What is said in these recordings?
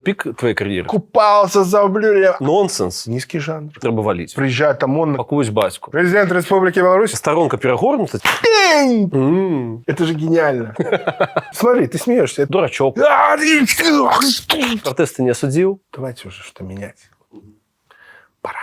пик твоей карьеры? Купался за блюдем. Нонсенс. Низкий жанр. Треба валить. Приезжает ОМОН. Пакуюсь батьку. Президент Республики Беларусь. Сторонка перегорнута. Это же гениально. Смотри, ты смеешься. Дурачок. Протесты не осудил. Давайте уже что менять. Пора.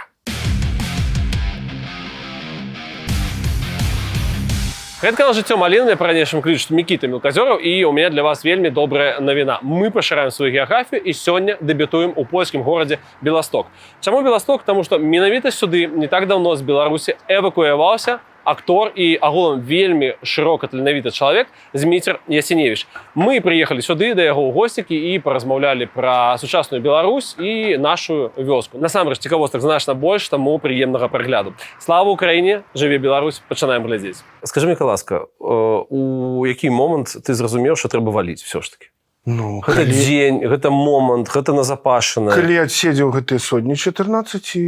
Гэта канал «Жыццё маліны», па-ранейшаму клічуць Мікіта Мелказёраў, і у мяне для вас вельмі добрая навіна. Мы пашыраем сваю геаграфію і сёння дэбютуем у польскім горадзе Беласток. Чаму Беласток? Таму што менавіта сюды не так даўно з Беларусі эвакуяваўся актор і агулам вельмі шырока таленавіты чалавек Зміцер Ясеневіч. Мы прыехалі сюды да яго ў госцікі і паразмаўлялі пра сучасную Беларусь і нашу вёску. Насамрэч цікавостак значна больш, таму прыемнага прагляду. Слава Украіне, жыве Беларусь, пачынаем глядзець. Скажы мне, ласка, у які момант ты зразумеў, што трэба валіць всё ж таки? Ну, гэта дзень, гэта момант, гэта назапашана. Калі адседзеў гэтыя сотні 14 і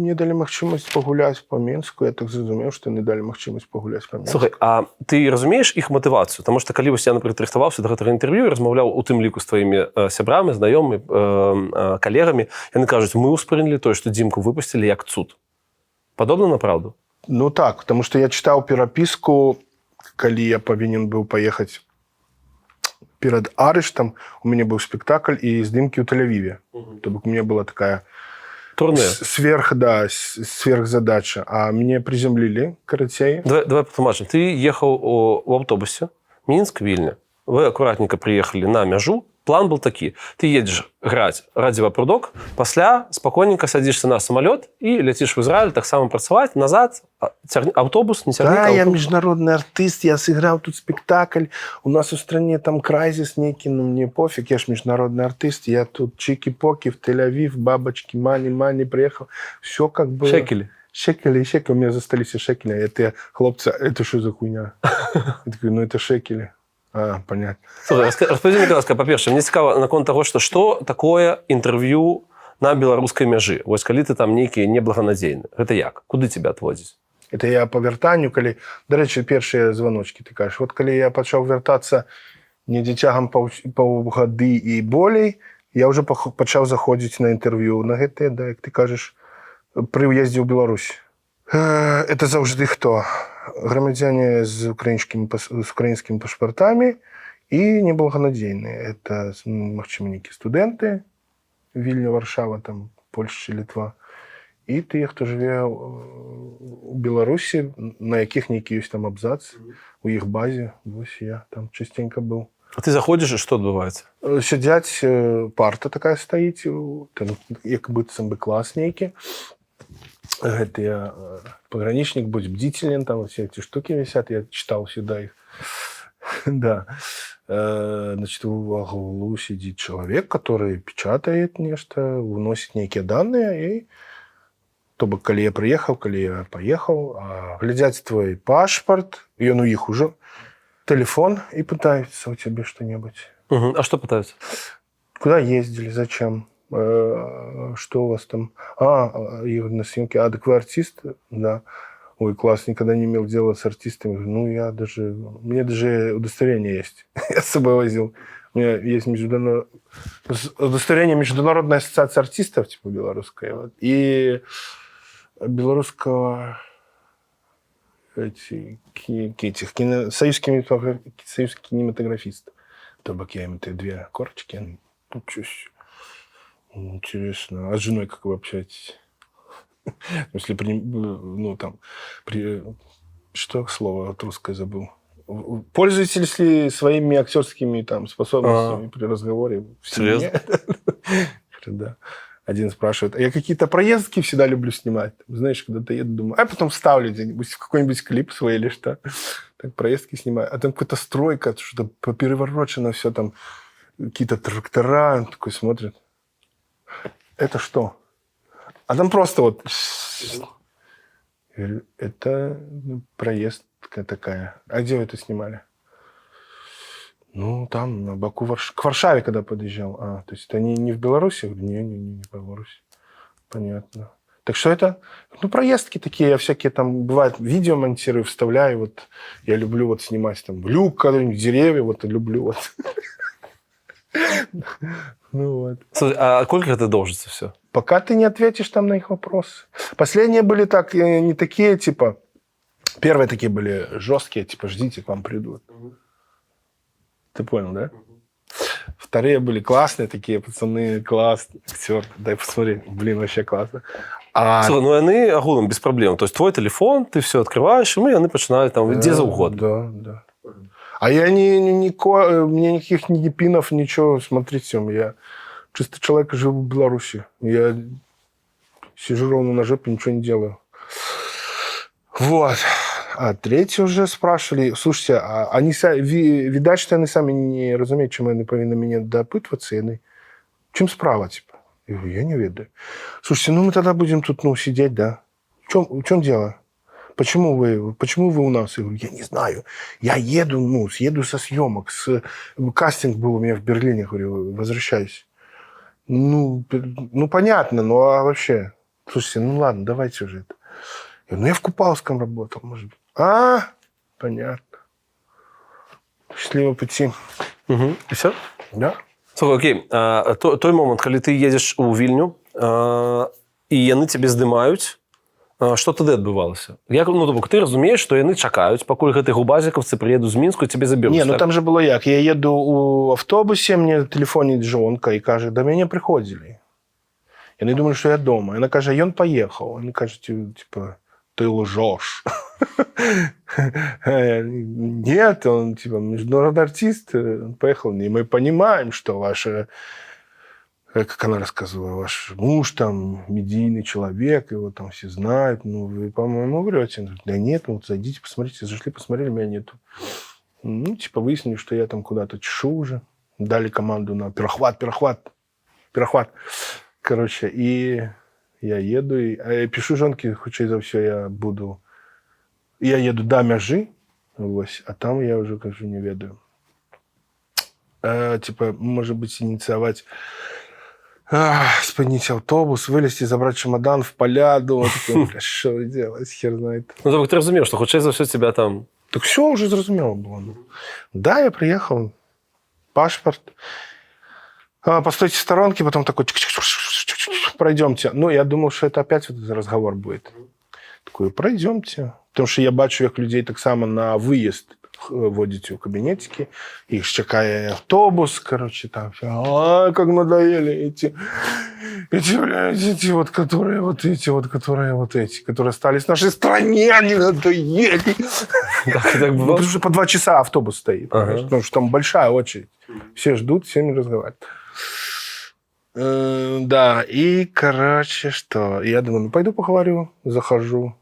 мне далі магчымасць пагуляць па Менску, я так зразумеў, што не далі магчымасць пагуляць па Менску. Слухай, а ты разумееш іх матывацыю? Таму што калі вось я, напрыклад, рыхтаваўся да гэтага інтэрв'ю і размаўляў у тым ліку з тваімі сябрамі, знаёмымі, калегамі, яны кажуць, мы ўспрынялі тое, што Дзімку выпусцілі як цуд. Падобна на праўду? Ну так, потому что я читал переписку, калі я повинен был поехать перед арештом, у меня был спектакль и здымки в Тель-Авиве. То бок у меня была такая сверхзадача. А меня приземлили, карацей. Давай патлумачым. Ты ехал у автобусе Минск-Вильня. Вы аккуратненько приехали на мяжу. План был такі. Ты едешь граць радзіва-прудок, пасля спакойненько садишься на самолет и летишь в Израиль, так само працаваць, назад, автобус, не цягни. Да, я международный артист, я сыграл тут спектакль, у нас в стране там кризис некий, но мне пофиг, я ж международный артист, я тут чики-поки в Тель-Авив, бабочки, мани, приехал, все как бы... Шекели. Шекели, у меня застались шекели, это хлопцы, это что за хуйня? Я такой, ну это шекели. А, понятно. Слухай, распавядзі, мне, ласка, па-першае, мне цікава наконт таго, што такое інтэрв'ю на беларускай мяжы. Вось калі ты там нейкія неблаганадзейны. Гэта як? Куды тебя адводзіць? Это я по вяртанню, калі... Дарэчы, першыя званочкі, ты кажаш. Вот калі я пачаў вяртацца не дзіцягам паўгады і болей, я ўжо пачаў заходзіць на інтэрв'ю на гэтыя, да, як ты кажаш, пры ўездзе ў Беларусь. Это заўжды хто? Грамадзяне з украінскімі пашпартамі і неблаганадзейныя. Это, магчыма, нейкія студэнты, Вільня, Варшава, там, Польшча, Літва. І тыя, хто жыве у Беларусі, на якіх нейкі ёсць там абзац, у іх базе. Вось я там частенька быў. А ты заходзіш, і што адбываецца? Сядзяць, парта такая стаіць, там, як быццам бы клас нейкі. Гэтыя пограничник, будь бдителен, там все эти штуки висят, я читал сюда их. Да. Значит, в углу сидит человек, который печатает нечто, вносит некие данные, и то бок, калі я приехал, калі я поехал, глядят твой паспорт, и он у их уже, телефон, и пытаются у тебя что-нибудь. А что пытаются? Куда ездили, зачем? Что у вас там? Игорь на съемке. Так вы артист? Да. Ой, класс, никогда не имел дела с артистами. Ну, у меня даже удостоверение есть. Я с собой возил. У меня есть удостоверение Международной ассоциации артистов, типа белорусская. Вот. И белорусского союз кинематографистов. То бок я им эти две корочки. Ну, чуть интересно. А с женой как вы общаетесь? Если ну, там, что слово от русской забыл? Пользуетесь ли своими актерскими там способностями при разговоре? Серьезно? Да. Один спрашивает, а я какие-то проездки всегда люблю снимать. Знаешь, когда-то еду, думаю, а потом ставлю где-нибудь в какой-нибудь клип свой или что. Так проездки снимаю. А там какая-то стройка, что-то попереворочено все там. Какие-то трактора. Он такой смотрит. Это что? А там просто вот... Это проездка такая. А где вы это снимали? Ну, там, на Баку, к Варшаве, когда подъезжал. То есть это не в Беларуси? Я говорю, не в Беларуси. Понятно. Так что это? Ну, проездки такие, я всякие там, бывает, видео монтирую, вставляю. Вот я люблю вот снимать там люк, когда-нибудь деревья, вот люблю вот. Ну вот. Слушай, а сколько это должится все? Пока ты не ответишь там на их вопросы. Последние были так, не такие, типа... Первые такие были жесткие, типа, ждите, к вам придут. Ты понял, да? Вторые были классные такие, пацаны, классные, актер. Дай посмотреть. Блин, вообще классно. А... Слухай, ну вони агулом без проблем. Тобто твій телефон, ти все відкриваєш, і вони починають там де завгодно. Да. А я мне никаких ни епинов, ничего. Смотрите, я чисто человек, живу в Беларуси. Я сижу ровно на жопе, ничего не делаю. Вот. А третьи уже спрашивали, слушайте, а они, видать, что они сами не разумеют, чему они повинны меня допытываться, и они, чем справа, типа? Я говорю, я не ведаю. Слушайте, ну мы тогда будем тут, сидеть, да? В чем дело? Почему вы у нас? Я говорю, я не знаю. Я съеду со съемок. Кастинг был у меня в Берлине, говорю, возвращаюсь. Ну, понятно, ну а вообще? Слушайте, ну ладно, давайте уже это. Я говорю, я в Купалском работал, может быть. Понятно. Счастливого пути. Угу. І все? Да. Слухай, окей, той момент, коли ти їдеш у Вільню, і вони тебе здимають, що тоді відбувалося? Ти розумієш, що вони чекають, поки ті губазіковці приїдуть з Мінську і тебе заберуть. Ні, там же було як. Я їду у автобусі, мені телефонить жінка і каже, до мене приходили. Я не думаю, що я вдома. Вона каже, він поїхав. Вони кажуть, типа, ты лжешь. Нет, он типа международный артист, он поехал. И мы понимаем, что ваша, как она рассказывала, ваш муж там медийный человек, его там все знают. Ну, вы, по-моему, врете. Он говорит, да нет, зайдите, посмотрите. Зашли, посмотрели, меня нету. Ну, типа выяснили, что я там куда-то чешу уже. Дали команду на перехват. Короче, и... Я еду, и пишу жонке, хоча за все я еду до мяжи, ось, а там я уже, кажу, не ведаю. Типа, может быть, инициировать, споднить автобус, вылезти, забрать чемодан в поля, думаю, что делать, хер знает. Ну, тобто ти розумів, що хоча за все тебе там... Так все уже зрозуміло було. Да, я приехал, паспорт, постойте в сторонке, потом такой... Пройдемте. Ну, я думал, что это опять вот разговор будет. Такой, пройдемте. Потому что я бачу, як людей так само на выезд водите у кабинетики. Их чекає автобус, короче, там. Как надоели эти, которые остались в нашей стране, они надоели. Так бывало? Потому что по 2 часа автобус стоит. Потому что там большая очередь. Все ждут, все не разговаривают. Да, и, короче, что? Я думаю, пойду поговорю, захожу.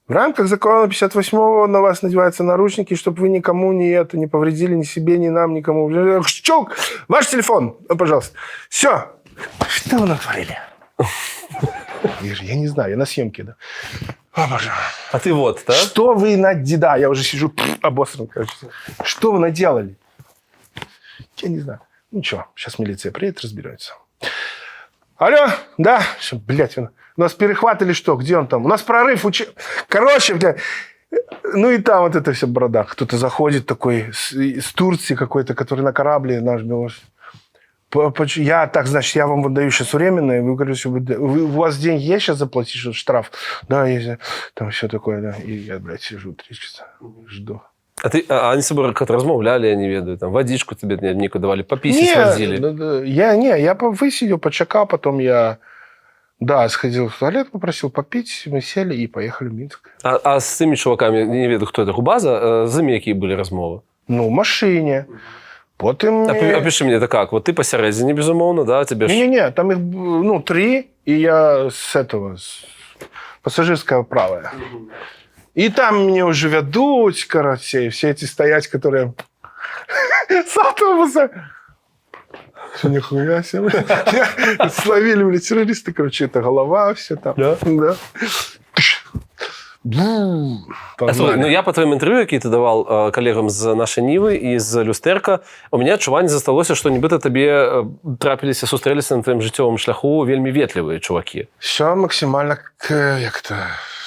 В рамках закона 58-го на вас надеваются наручники, чтобы вы никому не повредили, ни себе, ни нам, никому. Щелк! Ваш телефон, пожалуйста. Все. Что вы натворили? Я не знаю, я на съемке, да. О, боже. А ты вот, да? Что вы да, я уже сижу обосран, короче. Что вы наделали? Я не знаю. Ничего, сейчас милиция приедет, разберется. Алло, да? Блядь, у нас перехват или что? Где он там? У нас прорыв. Короче, блядь. Ну и там вот это все борода. Кто-то заходит такой из Турции какой-то, который на корабле наш белорус. Значит, я вам выдаю сейчас временно, и вы говорите, у вас деньги есть сейчас заплатить штраф? Да, есть. Там все такое, да. И я, блядь, сижу 3 часа, жду. А они с собой как-то размовляли, я не ведаю, там водичку тебе некуда давали, пописить возили? Я высидел, почекал, потом я, сходил в туалет, попросил попить, мы сели и поехали в Минск. А с теми чуваками, не ведаю, кто это, Губаза, за які були розмови? Ну, в машине. Потім... Опиши мені, это как? Вот ты посередине, безумовно, да? Тебе Не, там их, 3, и я с пассажирского правая. И там меня уже ведут, короче, все эти стоять, которые с автобуса. Что, нихуя себе. Словили, блядь, террористы, короче, это голова, все там. Да? Слухай, я по твоїм інтерв'ю, які ти давав колегам з нашої Ніви і з Люстерка, у мене відчування засталося, що нібито тобі трапилися, зустрілися на твоєму життєвому шляху вельми ветливі чуваки. Все максимально як-то...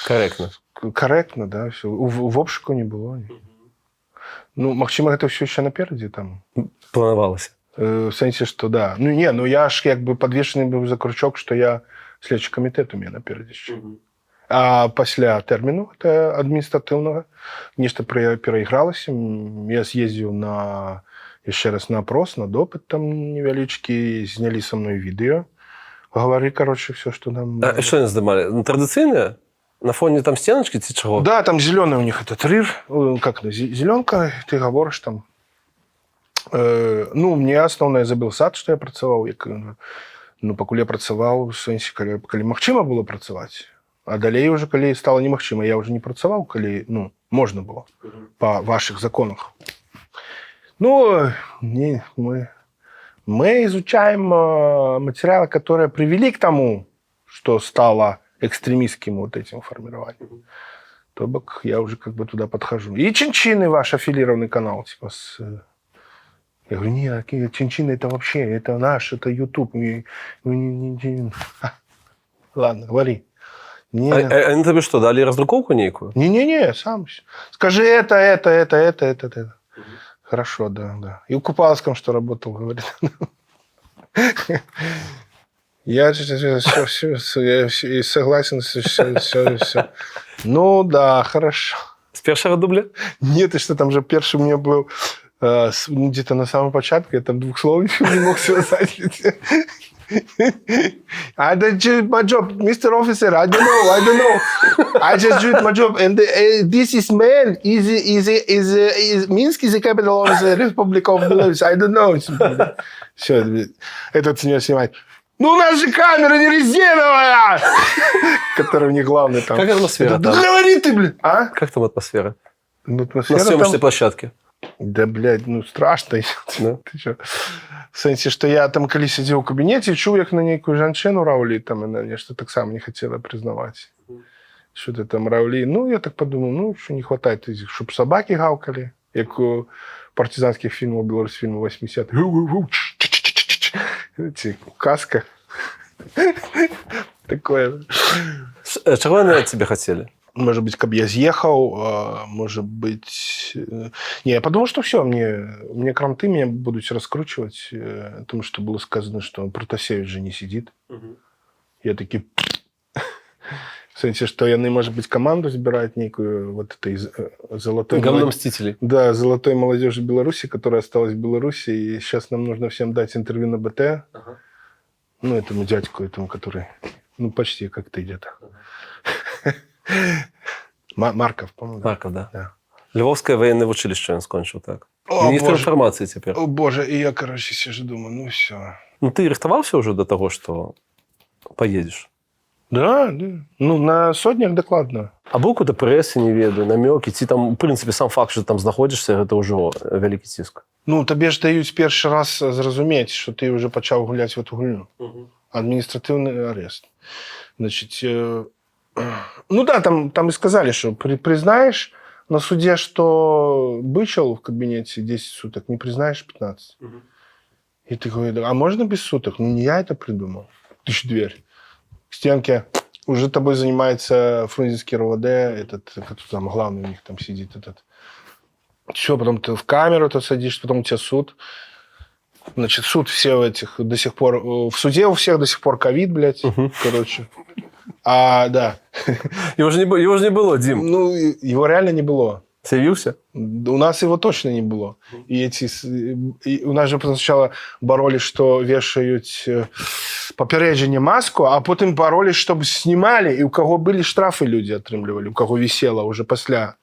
Коректно. Коректно, да. Все. В обшуку не було. Ну, магчыма, гэта все еще наперадзе там. Планавалася. В сенсі, что да. Ну я ж как бы подвешений був за крючок, що я слідчий комітет у мене напереді. А після терміну адміністративного нечто переігралося. Я з'їздив ще раз на опрос, на допит там невеличкий, зняли со мною відео. Говори, короче, все, что нам... А что они снимали? Ну, традиционные? На фоне там стеночки, ці чего? Да, там зеленый у них этот рыр, как это, зеленка, ты говоришь там. Ну, мне основное забил сад, что я працаваў, ну, пакуль я працаваў, в сэнсе, калі магчыма было працаваць, а далей уже, калі стало немагчыма, я уже не працаваў, калі, ну, можно было, по ваших законах. Ну, мы изучаем материалы, которые привели к тому, что стало экстремистским вот этим формированием. То бок я уже как бы туда подхожу. И Чинчины, ваш аффилированный канал, типа с... Я говорю, нет, Чинчины это вообще, это наш, это YouTube. Ладно, говори. Они тебе что, дали раздруковку некую? Не-не-не, сам. Скажи это. Хорошо, да. И у Купаловском, что работал, говорит. Я все согласен, все. Ну да, хорошо. С первого дубля? Нет, и что там же первый у меня был где-то на самом початку, я там 2 слов еще не мог связать. I did my job, Mr. Officer. I don't know. I just did my job, and this is man. Is Minsk is the capital of the Republic of Belarus. I don't know. Все, этот сеньор снимает. Ну, у нас же камера не резиновая! Которая у них главная там. Как атмосфера там? Говори ты, блин! А? Как там атмосфера? Ну, атмосфера на съемочной там... площадке. Да, блядь, ну страшно. Да? Ты что? В сенсі, що я там колись сидів у кабінеті, чув, як на нейку жанчину раули, там вона нечто так само не хотіла признавати. Що ти там раули. Ну, я так подумав, ну, що не хватає, щоб собаки гавкали, як у партизанських фільмів, білорусських фільмів 80-х. Ці каска. Такое. Чего они от тебя хотели? Может быть, как бы я съехал, может быть... Не, я подумал, что все, мне кранты меня будут раскручивать, потому что было сказано, что Протасевич же не сидит. Я таки... В смысле, что они, может быть, команду собирают некую вот этой золотой... Говномстителей. Да, золотой молодежи Беларуси, которая осталась в Беларуси, и сейчас нам нужно всем дать интервью на БТ. Ага. Ну, этому дядьку, который... Ну, почти как ты где-то. Марков, по-моему. Марков, да. Да. Львовское военное училище он скончил, так. О, Министр Боже. информации теперь. О, Боже, и я, короче, сижу, думаю, ну все. Ну, ты рихтовался уже до того, что поедешь? Да. Ну, на сотнях докладно. А был какой-то пресс, не ведаю, намеки? Ці там, в принципе, сам факт, що ти там знаходишся, це вже великий тиск. Ну, тобі ж дають перший раз зрозуміти, що ти вже почав гуляти в эту гульню. Адміністративний арест. Значить, ну да, там и сказали, что признаешь на суде, что бычил в кабинете 10 суток, не признаешь 15. И ты говоришь, а можно без суток? Ну, не я это придумал. Тыщ дверь. К стенке. Уже тобой занимается Фрунзенский РОВД, там главный у них там сидит этот. Все, потом ты в камеру ты садишься, потом у тебя суд. Значит, суд все этих до сих пор... В суде у всех до сих пор ковид, блядь, короче. Да. Его же не было, Дим. Ну, его реально не было. З'явився? У нас его точно не было. И у нас же сначала боролись, что вешают попередження маску, а потом боролись, чтобы снимали, и у кого были штрафы люди отрымливали, у кого висело уже после.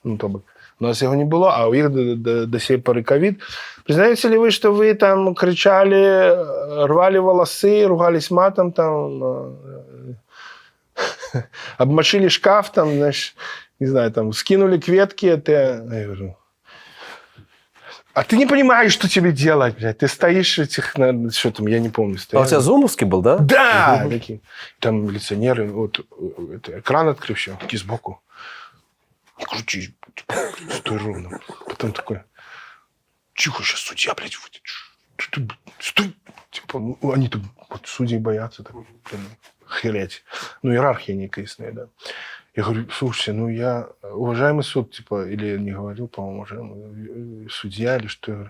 Ну, то бы. У нас его не было, а у них до сей поры ковид. Признаете ли вы, что вы там кричали, рвали волосы, ругались матом, там, обмочили шкаф, там, знаешь, не знаю, там, скинули к ветке, я говорю, а ты не понимаешь, что тебе делать, блядь, ты стоишь что там, я не помню, стоял. А у тебя зумовский был, да? Да! Такие. Там милиционеры, вот, экран открыл, все, такие сбоку. Не крутись, стой ровно. Потом такой, тихо, сейчас судья, блядь, выйдет. Стой. Типа, ну, они там, вот, судьи боятся, так, херять. Ну, иерархия некоясная, да. Я говорю, слушайте, ну, я, уважаемый суд, типа, или я не говорил, по-моему, уважаемый судья, или что.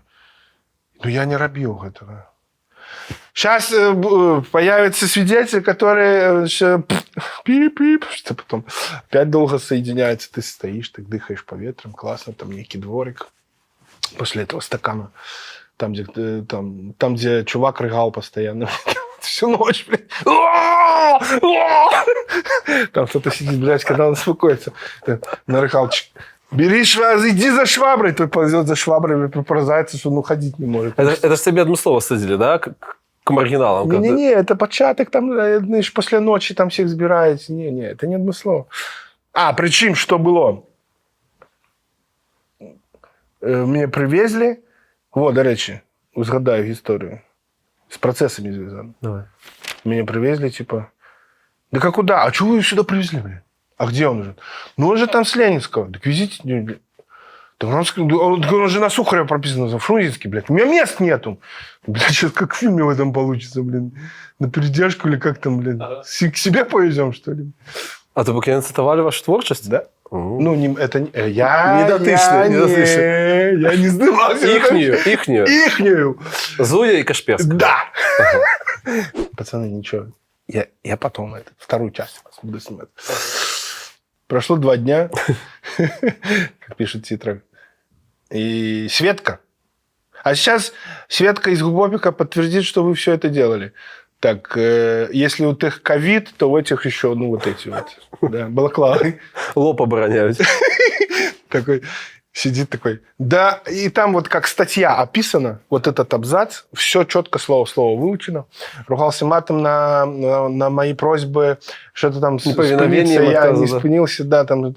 Ну, я не робил этого. Сейчас появится свидетель, который пип-пип, что потом опять долго соединяется. Ты стоишь, ты дыхаешь поветром, классно, там некий дворик. После этого стакана, там, где чувак рыгал постоянно. Всю ночь, блядь. Там кто-то сидит, блядь, когда он успокоится. Нарыгал. Бери швабру, иди за шваброй. Той ползет за шваброй, проползается, что он ходить не может. Это ж тебе одмыслово садили, да? К маргиналам. Не, это початок, там, знаешь, после ночи там всех збирають. Не, это не одмыслово. Причем, что было? Меня привезли. Вот, до речі, згадаю історію. С процессами зв'язано. Давай. Меня привезли, типа... Да как куда? А чего вы сюда привезли, блядь? А где он уже? Ну, он же там с Ленинского. Так везите... Так он же на Сухарева прописан, за Фрунзенский, блядь. У меня мест нету. Блядь, сейчас как в фильме в этом получится, блин. На передержку или как там, блин. К себе повезем, что ли? А то поки не цитували вашу творчість? Да. Ну, это... Недотичный. Я не сдавался. Ихнюю. Зуя и Кашперская. Да. Пацаны, ничего. Я потом вторую часть вас буду снимать. Прошло 2 дня, как пишет титрах. И Светка. А сейчас Светка из Губопика подтвердит, что вы все это делали. Так, если у тех ковид, то у этих еще, ну, вот эти вот. Да, балаклавы. Лоб обороняют. Такой сидит такой. Да, и там вот как статья описана, вот этот абзац, все четко слово в слово выучено. Ругался матом на мои просьбы, что-то там спыниться, я не спынился, да, там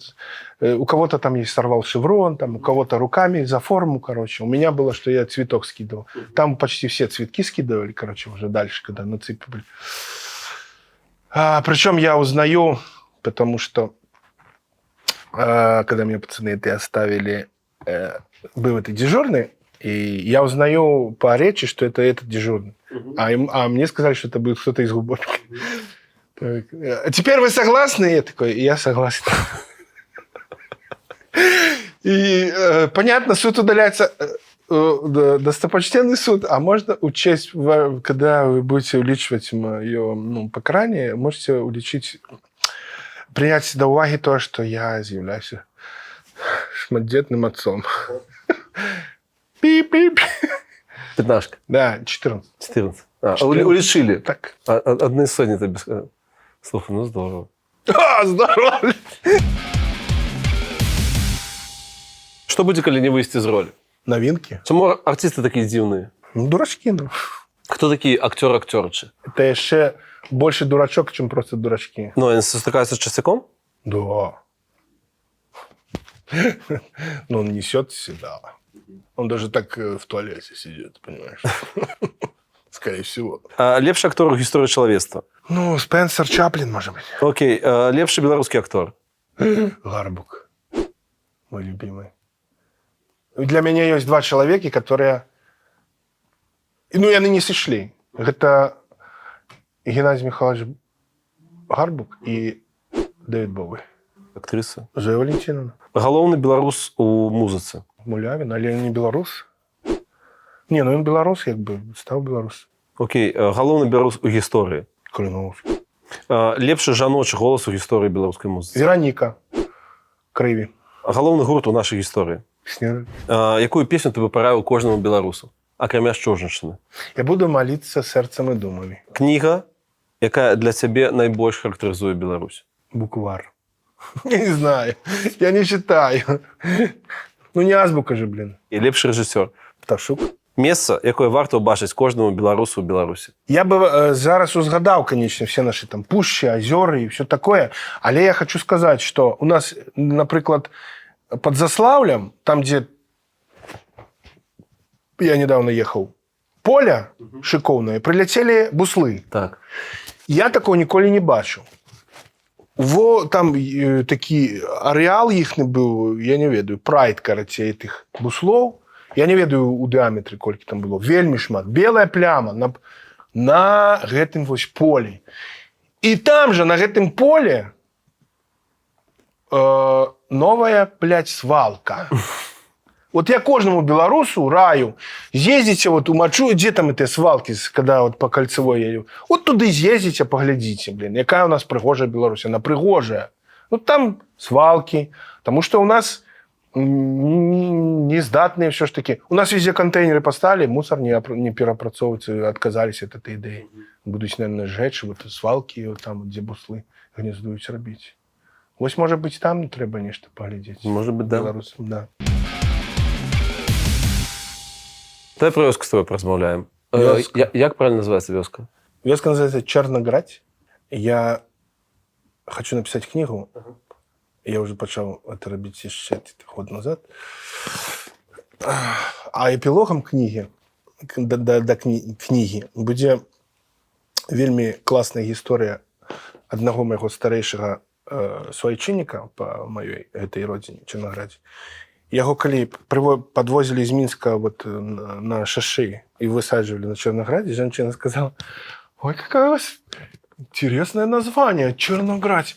у кого-то там есть сорвал шеврон, там у кого-то руками за форму, короче. У меня было, что я цветок скидывал. Там почти все цветки скидывали, короче, уже дальше, когда на цепи были. Причем я узнаю, потому что когда меня пацаны это оставили, был это дежурный, и я узнаю по речи, что это этот дежурный. А мне сказали, что это будет кто-то из Губопика. А теперь вы согласны? Я такой, я согласен. И понятно, суд удаляется, достопочтенный суд, а можно учесть, когда вы будете уличивать мое покарание, можете уличить, принять до уваги то, что я являюсь шматдетным отцом. Пип-пип. 15. Да, 14. 14. Уличили. Так. Одни сотні тобі сказали. Слухай, ну здорово. Здорово. Що буде, коли не вийти з ролі? Новинки. Чому артисти такі дивні? Ну, дурачки, ну. Хто такі актер-актерчі? Это ще больше дурачок, чем просто дурачки. Ну, вони стикаються з часиком? Да. Но он несет всегда. Он даже так в туалете сидит, понимаешь? Скорее всего. Лепший актор у історії чоловічества? Ну, Спенсер Чаплин, может быть. Окей. Лепший белорусский актор? Гарбук. Мой любимый. Для меня есть 2 человека, которые... Ну, и они не сошли. Это Геннадий Михайлович Гарбук и Дэвид Боуи. Актриса. Зоя Валентиновна. Головний белорус у музиці? Мулявин, але він не белорус. Не, ну він белорус, якби, став белорус. Окей. Головний белорус у історії? Калиновский. Лепший жаночий голос у історії білоруської музики? Вероніка Криві. Головний гурт у нашій історії? Снежок. Яку пісню ти б порадив кожному білорусу? Окрім Чужинщини? Я буду молитися серцем і думами. Книга, яка для тебе найбільш характеризує Білорусь? Буквар. Я не знаю. Я не читаю. Ну, не азбука же, блин. І лепший режисер? Пташук. Місце, яке варто бачити кожному білорусу у Білорусі? Я би зараз узгадав, конечно, всі наші там пущі, озера і все таке. Але я хочу сказати, що у нас, наприклад, під Заславлем, там, де я недавно їхав, поле шиковне, прилетіли бусли. Так. Я такого ніколи не бачив. Там такий ареал їхній був, я не ведаю, прайд, короче, цих буслов. Я не ведаю у діаметрі, колькі там було. Вельмі шмат. Белая пляма на гэтым вось полі. І там же, на гэтым полі, новая, блядь, свалка. Вот я кожному белорусу раю, ездите вот у Мачу, где там эти свалки, когда вот по Кольцевой едем, вот туда съездите, поглядите, блин, какая у нас пригожая Беларусь, она пригожая. Ну, там свалки, потому что у нас нездатные все ж таки. У нас везде контейнеры поставили, мусор не переопрацовывается, отказались от этой идеи. Будуть, наверное, сжечь вот свалки, вот там, где буслы гнездують, робити. Ось, може бути, там треба нечто поглядіти. Може бути, да. Білорусам, да. Давай про вёску з тобою порозмовляємо. Як правильно називається вёска? Вёска называется Черноград. Я хочу написать книгу. Я уже почав это робити ще год назад. А епілогом книги, до книги, буде вельми класна гісторія одного моего старейшего суайчынніка по моей этой родине, Чернограде. Яго калі подвозили из Минска вот на шаши и высаживали на Чернограде, женщина сказала: ой, какое у вас интересное название, Черноград.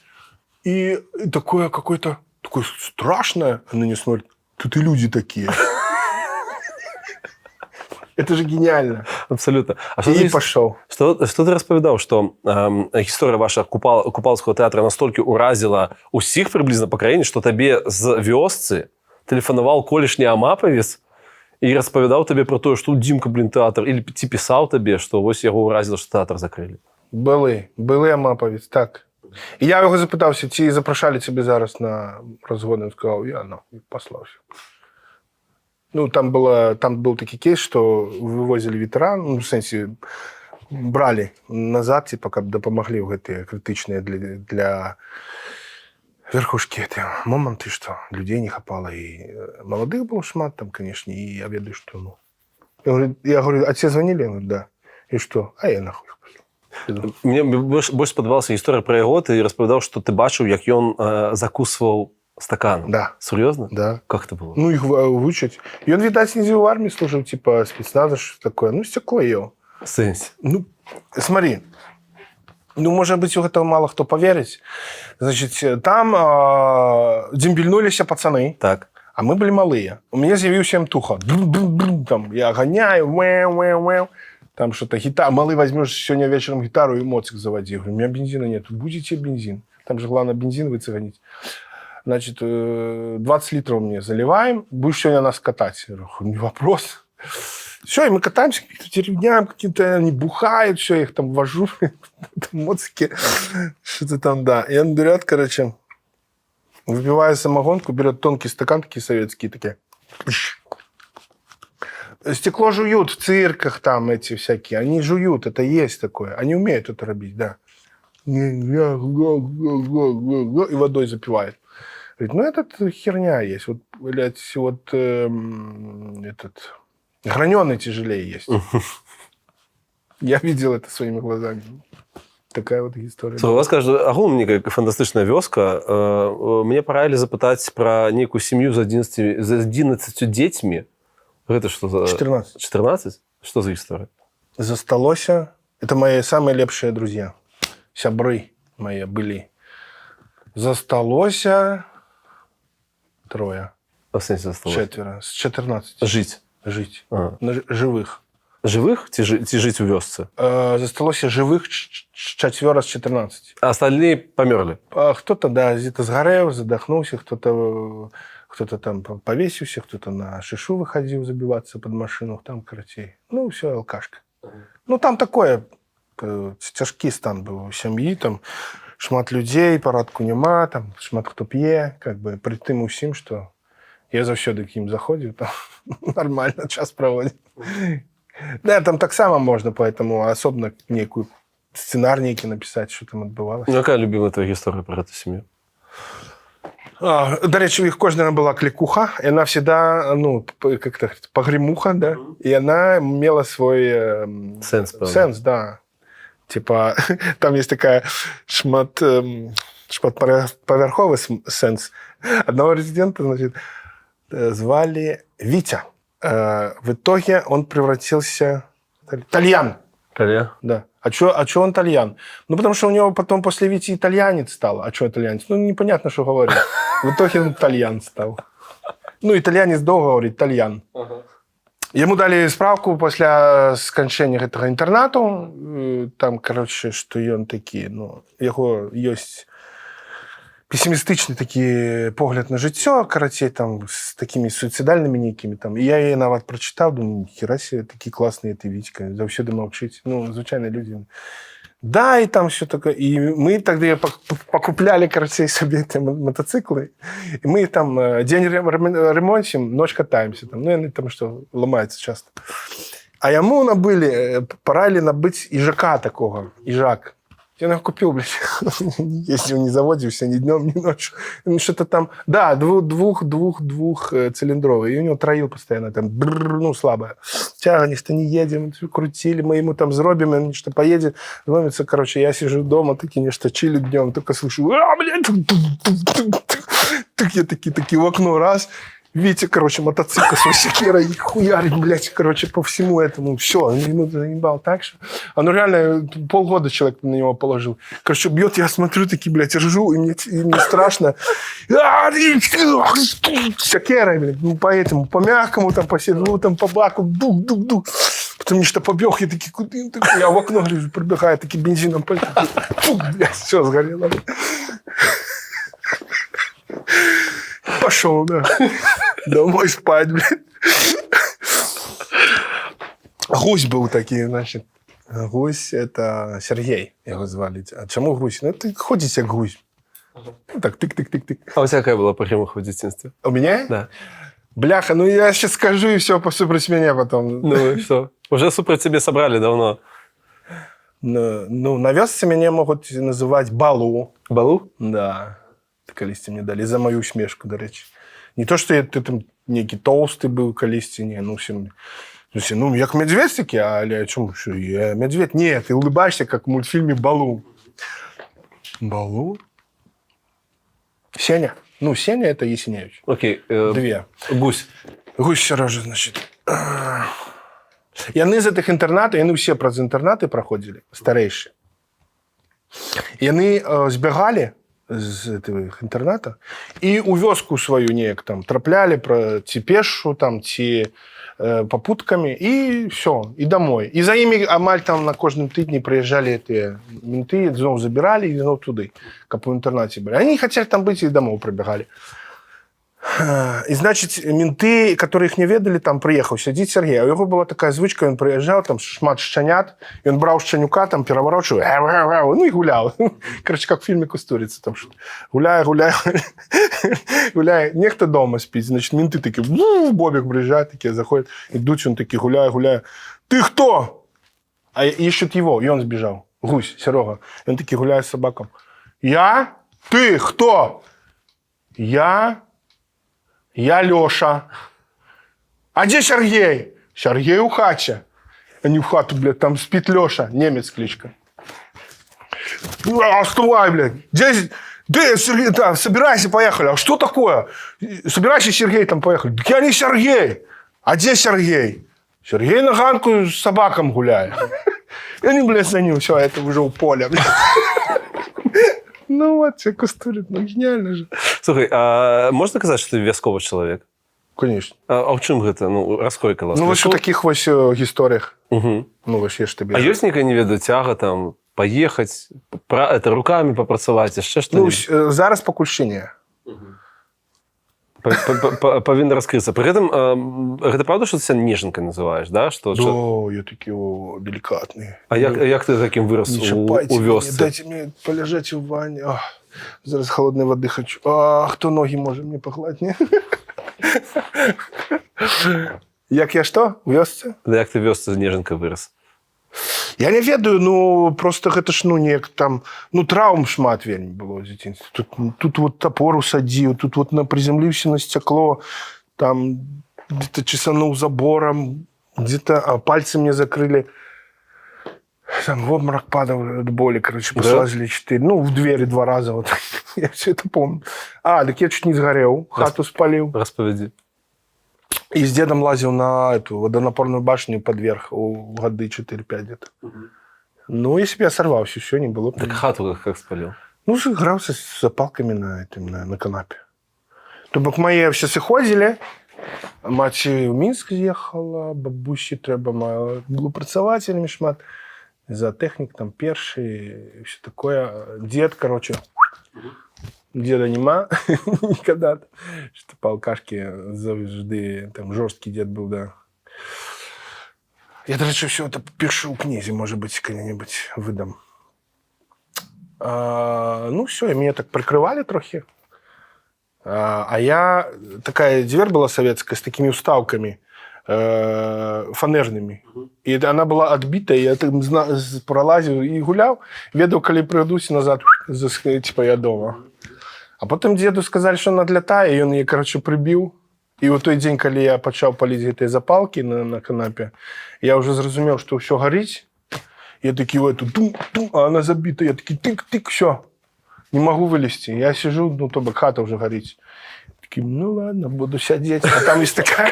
И такое какое-то, такое страшное. Она не смотрит, тут и люди такие. Это же гениально. Абсолютно. І пішов. Що ти розповідав, що історія ваша Купалського театру настільки уразила усіх приблизно по країні, що тобі з вёсцы телефонував колишній амаповець і розповідав тобі про те, що тут Дімка, блін, театр, і ті писав тобі, що ось його уразило, що театр закрили. Були амаповець, так. І я його запитався, чи запрошали тебе зараз на розгон, він сказав, я нахуй послався. Ну, там был такой кейс, что вывозили ветеран, ну, в сенсі, брали назад, типа, как допомогли в эти критичные для верхушки эти моменты, что людей не хапало. И молодых было шмат там, конечно, и я ведаю, что, ну... Я говорю, а тебе звонили? Я говорю, да. И что? А я нахуй пошел. Мені більше сподобалася історія про його. Ти розповідав, що ти бачив, як він закусував стакан. Да. Серьезно? Да. Как это было? Ну, их вычуть. И он, видать, не в армии служил, типа спецназа, что такое. Ну, стекло ел. Сенс. Ну, смотри. Ну, может быть, в этого мало кто поверит. Значит, там дембельнулись пацаны. Так. А мы были малые. У меня заявился МТУХа. Там, я гоняю, там что-то гитара. Малый, возьмешь сегодня вечером гитару и мотик заводи. Я говорю, у меня бензина нет. Будете бензин. Там же главное бензин выцегонить. Значит, 20 литров мне заливаем. Будешь сегодня нас катать? Я говорю, не вопрос. Все, и мы катаемся каким-то деревням, каким-то они бухают, все, я их там вожу, моцики, что-то там, да. И он берет, короче, выпивая самогонку, берет тонкий стакан, такие советские, такие. Стекло жуют в цирках там эти всякие. Они жуют, это есть такое. Они умеют это робить, да. И водой запивают. Говорит, ну, это херня есть. Вот, блядь, вот этот... Граненый тяжелее есть. Я видел это своими глазами. Такая вот история. У вас, кажется, агулам некая фантастичная вёска. Мне порадили запытать про некую семью з 11 детьми. Это что за... 14. 14? Что за история? Засталося. Это мои самые лепшие друзья. Сябры мои были. Засталося 3. А в сенсі засталося? 4. С 14. Жить. Ага. Живых. Живых? Ті жить у вёсце? Засталося живых 4 с 14. А остальные померли? Кто-то, да, где-то сгорел, задохнулся, кто-то там повесился, кто-то на шишу выходил забиваться под машину, там, короче, ну, все, алкашка. Ну, там такое, тяжкий стан был у семьи, там, шмат людей, парадку нема, там, шмат хто п'є, как бы, при тым усім, что я завсёды к ним заходил, там, нормально час проводит. Да, там так само можно, поэтому особенно некую сценар некий написать, что там отбывалось. Ну, какая любимая твоя история про эту семью? До речі, у них кожна була кликуха, и она всегда, ну, как-то погремуха, да, и она имела свой сенс, да. Типа, там есть такая шматповерховый сенс. Одного резидента, значит, звали Витя. В итоге он превратился... Тальян. Тальян? Да. А чё он тальян? Ну, потому что у него потом после Вити итальянец стал. А чё итальянец? Ну, непонятно, что говорить. В итоге он тальян стал. Ну, італьянець довго говорить, тальян. Ага. Йому дали справку після скончання цього інтернату. Там, коротше, що він такий, ну, його є песимістичний такий погляд на життя, коротше, там, з такими суїцидальними ніякими. Там. І я її навіть прочитав, думаю, ніхіра себе, такий класний ти Вітька, завжди мовчить. Ну, звичайні люди. Да, и там все такое. И мы тогда покупляли, короче, себе эти мотоциклы. И мы там день ремонтим, ночь катаемся. Там. Ну, они там что, ломаются часто. А ему набыли, пора набыть ежака такого, ежак. Я его купил, блядь, ездил, не заводился ни днем, ни ночью. Что-то там, да, двухцилиндровый. И у него троил постоянно, там, ну, слабая. Тяга, не едем, крутили, мы ему там зробим, он что поедет, ломится, короче, я сижу дома, такие нечто чили днем, только слышу, блядь, я такие в окно, раз, Витя, короче, мотоцикл с секирой хуярит, блядь, короче, по всему этому. Все, он ему заебал так, что... А ну реально, полгода человек на него положил. Короче, бьет, я смотрю, такие, блядь, ржу, и мне страшно. Секирой, блядь, ну, поэтому, по мягкому, там, по седлу, там, по баку, дух. Потому что побег, я такие, куда? Я в окно гляжу, пробегаю, такие бензином, блядь, все, сгорело. Пошел, да. Домой спать, блядь. Гусь был такой, значит. Гусь – это Сергей, его звали. А чему гусь? Ну, ты ходишь как гусь. Ну, так, тык-тык-тык-тык. А у тебя какая была программа в детстве? У меня? Да. Бляха, ну я сейчас скажу, и все посыплюсь меня потом. Ну и что? Уже супер тебе собрали давно. Ну, на вёсце меня могут называть Балу. Балу? Да. Колись мне дали за мою смешку, до речі. Не то, что ты там некий толстый был, колись, не, ну, всем... Ну, як медведь таки, а чому, що я медведь? Ні, ти улыбаешься, как в мультфильме «Балу». Балу? Сеня. Ну, Сеня – это Есеневич. Окей. Две. Гусь. Гусь Сережа, значит. Яны з гэтых інтэрнатаў, яны ўсе праз інтэрнаты праходзілі, старэйшыя. Яны збягалі з гэтых інтэрната і ў вёску сваю неяк там траплялі ці пешшу, там, ці попуткамі, і все, і домой. І за імі амаль там на кожным тыдні прыязджалі тыя менты, зноў забіралі і зноў туды, каб у інтэрнаце былі. Они хацелі там быць і домоў прыбягалі. І, значыць, менты, которые их не ведалі, там прыехаў сядзіць Сергей. А у яго была такая звычка, ён прыязджаў, там шмат шчанят, ён браў шчанюка, там пераварочваў, ну і гуляў. Короче, как в фильме «Кустурица». Там гуляе. Нехто дома спіць. Значит, менты такие, бобик приезжает, такие заходят, идут, он такие, гуляе. Ты кто? А ищут его, и он сбежал. Гусь, Серега. И он такие, гуляет с собаком. Я? Ты кто? Я Леша. А где Сергей? Сергей у хача. Они в хату, блядь, там спит Леша. Немец кличка. Вставай, блядь. Где Сергей? Да, собирайся, поехали. А что такое? Собирайся, Сергей, там поехали. Я не Сергей. А где Сергей? Сергей на ганку с собаком гуляет. И они, блядь, за ним. Все, это уже у поля, блядь. Ну от, це Кустурит, ну геніально же. Слухай, а можна казати, що ти в'язковий чоловік? Конечно. А в чому гэта? Ну, раскрой, калас. Ну, вось у таких вось гісторыях. Угу. Ну, вось я ж табе... А ёсць нейкая, не ведаю, цяга, там, паехаць, это руками попрацаваць, яшчэ Ну, што-небудзь? зараз пакуль ще не. Павінна раскрыцца. Пры гэтым, гэта правда, што ты себя нежанкай называеш, да? Што, Да, я такі деликатный. А як ты таким вырос у вёсцы? Дайте мне полежать в ванне. Зараз холодной воды хочу. Кто ноги может мне погладить? Як я что? В вёсцы? Да, як ты в вёсцы нежанкай вырос? Я не ведаю, ну, просто гэта ж, ну, неяк там, ну, траўм шмат вельмі было ў дзяцінстве. Тут вот топор усадзіў, тут вот приземліўся на стекло, там где-то чесануў забором, где-то пальцы мне закрыли, там в обморок падал от боли, короче, послазили 4, ну, в двери 2 раза, вот, я все это помню. Так я чуть не сгорел, хату спалил. Расповеди. И с дедом лазил на эту водонапорную башню подверх, у годы 4-5 где-то. Ну, если бы я сорвался, все, не было. Так хату как спалил? Ну, игрался с запалками на канапе. То бок мае все сыходзілі, маці ў Мінск з'ехала, бабусі трэба было працаваць вельмі шмат. За тэхнік там першы, все такое. Дед, короче, деда нема никогда. Что по алкашке завжди, там жорсткий дед был, да. Я, до речі, все это пишу у книзе, может быть, когда-нибудь выдам. Ну, все, и меня так прикрывали трохи. А я... Такая дверь была советская с такими вставками фанерными. И она была отбита, и я там пролазил и гулял. Ведал, коли прийдусь назад, типа я дома. А потом деду сказали, что она отлетает, и он ее, короче, прибил. И в той день, коли я почав палить этой запалки на канапе, я уже зрозумел, что все горит. Я такие, а она забита. Я такие, тык-тык, все. Не могу вылезти. Я сижу, ну, то бы хата уже горит. Такие, ну ладно, буду сидеть. А там есть такая...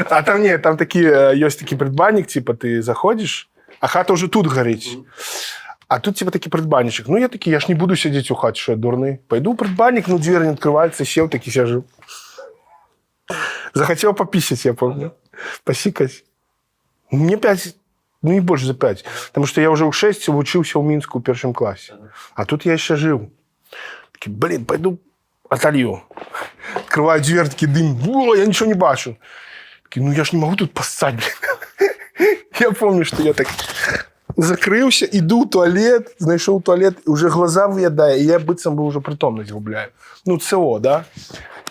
А там нет, там такие, есть такий предбанник, типа ты заходишь, а хата уже тут горит. А тут типа такий предбанничек. Ну я такий, я ж не буду сидеть у хати, що я дурний. Пойду в предбанник, ну дверь не открывается, сел таки сижу. Захотел пописать, я помню. Посикать. Мне 5, ну не больше за 5. Потому что я уже в 6 учился в Минску в первом классе. А тут я еще жил. Такий, блин, пойду отолью. Открываю дверь, такий дым. О, я ничего не бачу. Такий, ну я ж не могу тут поссать, блин. Я помню, что я так закрылся, иду в туалет, знайшов туалет, уже глаза виядає, і я бицем би вже притомність губляю. Ну, ЦО, да?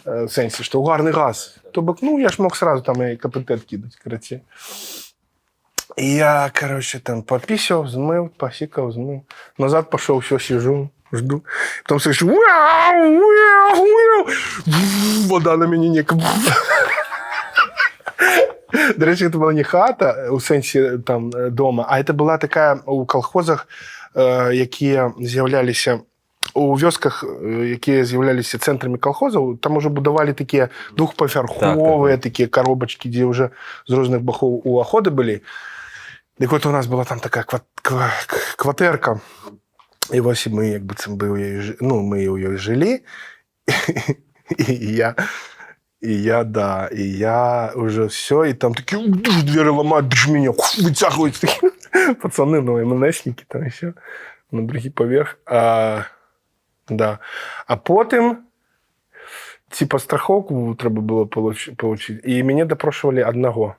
В сенсі, що угарний газ. Тобто, ну, я ж мог сразу там і КПТ кидати, короче. І я, короче, там пописал, змив, посикал, змив. Назад пошел, все, сижу, жду. Потом слышу, вода на мені ніяк. До речі, це була не хата, у сенсі там дома, а це була така у колхозах, які з'являлися у вёсках, які з'являлися центрами колхозів, там уже будували такі двохповерхові, такі коробочки, де вже з різних боків уходи були. Так от у нас була там така квартирка. І ось ми, якби це були, ну, ми у її жили. И я уже все, и там такие, двери ломают, меня вытягивают. Пацаны, ну, МНСники там еще, на другий поверх. Да. А потім, типа, страховку треба було получить, и меня допрошивали одного.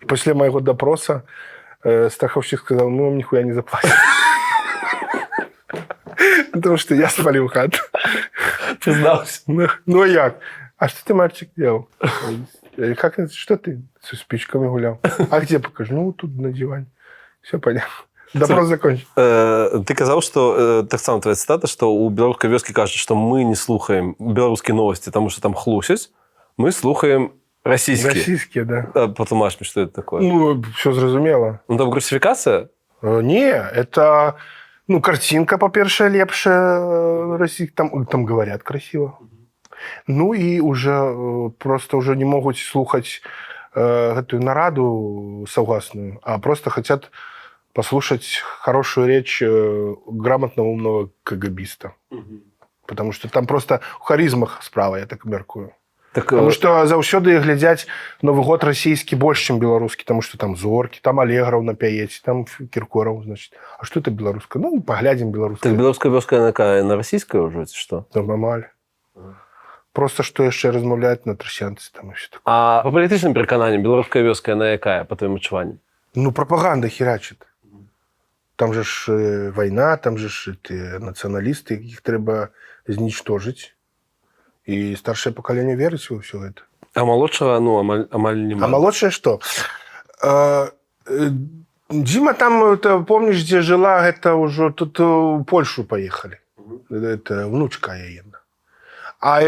И после моего допроса страховщик сказал, мы вам нихуя не заплатим. Потому что я спалил хату. Признался. Ну, а як? А что ты, мальчик, делал? Как это? Что ты со спичками гулял? А где покажу? Ну, тут на диване. Все понятно. Допрос закончен. Ты казал, что, так само твоя цитата, что у белорусской вёски кажется, что мы не слухаем белорусские новости, потому что там хлусить, мы слухаем российские. Российские, да. Потумаш мне, что это такое? Ну, все зразумело. Ну, там русификация? Не, это, ну, картинка, по-перше, лепше, там говорят красиво. Ну, и уже просто уже не могут слухать эту нараду согласную, а просто хотят послушать хорошую речь грамотного, умного КГБиста. Потому что там просто в харизмах справа, я так меркую. Потому что заўсёды глядзяць Новый год расійскі больш, чым беларускі, потому что там Зоркі, там Алеграў на пяеце, там Кіркораў, значит. А что это беларускае? Ну, поглядим беларускае. Так беларуская вёска на расійская ўжо, ці што? Там амаль. Просто што яшчэ размаўляюць на трасянцы там і все такое. А по палітычным перакананням беларуская вёска яна якая, па твоім адчуванні? Ну, прапаганда херачит. Там же ж война, там же ж националисты, их треба зничтожить. И старшее поколение верит во все это. А молодшего, ну, амаль нема. А молодшее что? Дима там, это, помнишь, где жила, это уже тут в Польшу поехали. Это внучка яе. А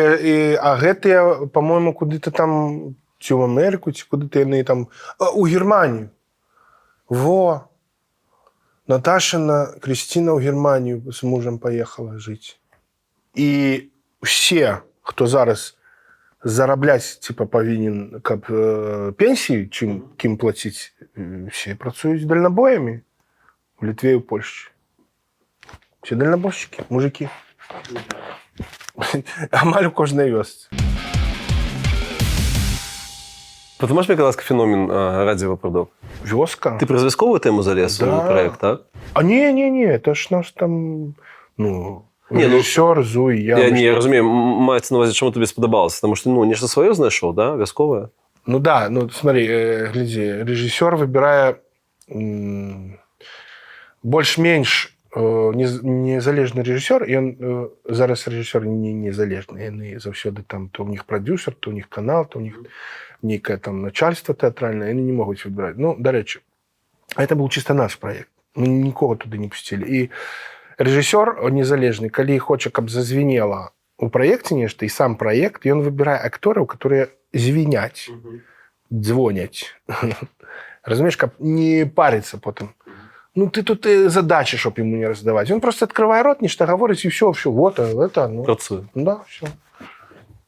гэтыя, по-моему, куды-то там, ці в Америку, ці куды-то яны там, у Германию. Во! Наташина Кристина в Германию с мужем поехала жить. И все, кто зараз зарабляць, типа, павінен, каб пенсію, кім плаціць, все працуюць дальнабоямі в Літве і в Польшчы. Все дальнабойшчыкі, мужики. Амаль у кожнай вёсцы. Потомаш, мені ласка, феномен Радзіва Продок. Вёска. Ти про зв'язкову тему залез Да. у проект, так? А не, это ж наш там, ну, Не, ну, режиссер, Зуй, Я розумію, мається на увазі, чому тобі сподобалося. Тому що, нечто своє знайшов, да? В'язкове? Ну да, ну смотри, гляди, режиссер выбирая больш-менш незалежны режиссер, і он зараз режиссер не незалежны, яны заўсёды там то у них продюсер, то у них канал, то у них нейкае там начальство театральное, яны не могуць выбирать. Ну, дарэчы, это был чисто наш проект. Мы нікога туды не пусцілі. І режиссер незалежны, калі хоча, каб зазвенела у проекте нешта, і сам проект, ён выбірае актораў, которые звеняць, дзвоняць. Разумееш, каб не париться потым. Ну, ты тут задачи, чтоб ему не раздавать. Он просто открывает рот, нечто говорит, и все, вот, это, ну. Працує. Да, все.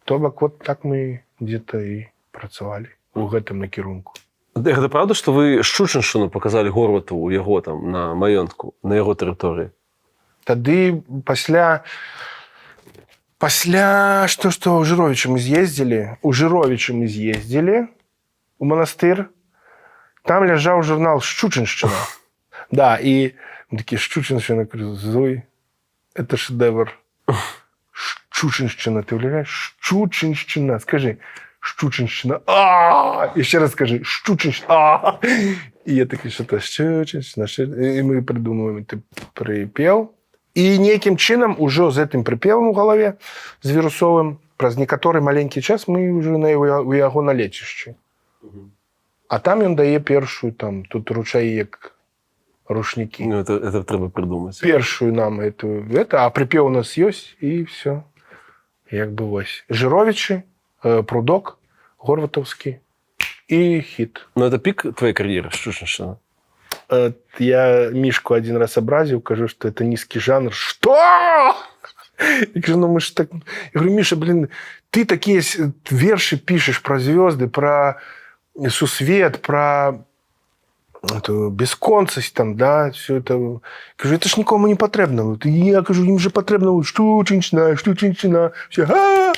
То бок, вот так мы где-то и працавали у гэтым накірунку. Гэта правда, што вы Шчучыншчыну показалі Горвату у яго там на маёнтку, на яго тэрыторыі? Тады пасля што ў Жыровіча мы з'ездзілі, у манастыр, там ляжаў журнал «Шчучыншчына». Да, и такие Шчучинщина, Зуй, это шедевр. Шчучинщина, ты уявляешь? Шчучинщина, скажи, Шчучинщина, еще раз скажи, Шчучинщина, и я такой, что-то Шчучинщина, и мы придумываем ты припев, и неким чином уже с этим припевом у голове, с вирусовым, праз некоторый маленький час мы уже у яго на лечішчы. А там ён дае першую, там, тут ручаі як рушники. Ну, это треба придумать. Першую нам а припев у нас есть, и все. Як бы ось. Жировичи, Прудок, Горватовский и хит. Ну, это пик твоей карьеры, Шчучинщина? Я Мишку один раз образил, кажу, что это низкий жанр. Что? Я говорю, ну мы же так... Я говорю, Миша, блин, ты такие верши пишешь про звезды, про сусвет, про... эту бесконцость там, да, все это. Кажу, это ж нікому не потрібно. Я кажу, їм же потрібно Шчучинщина, все.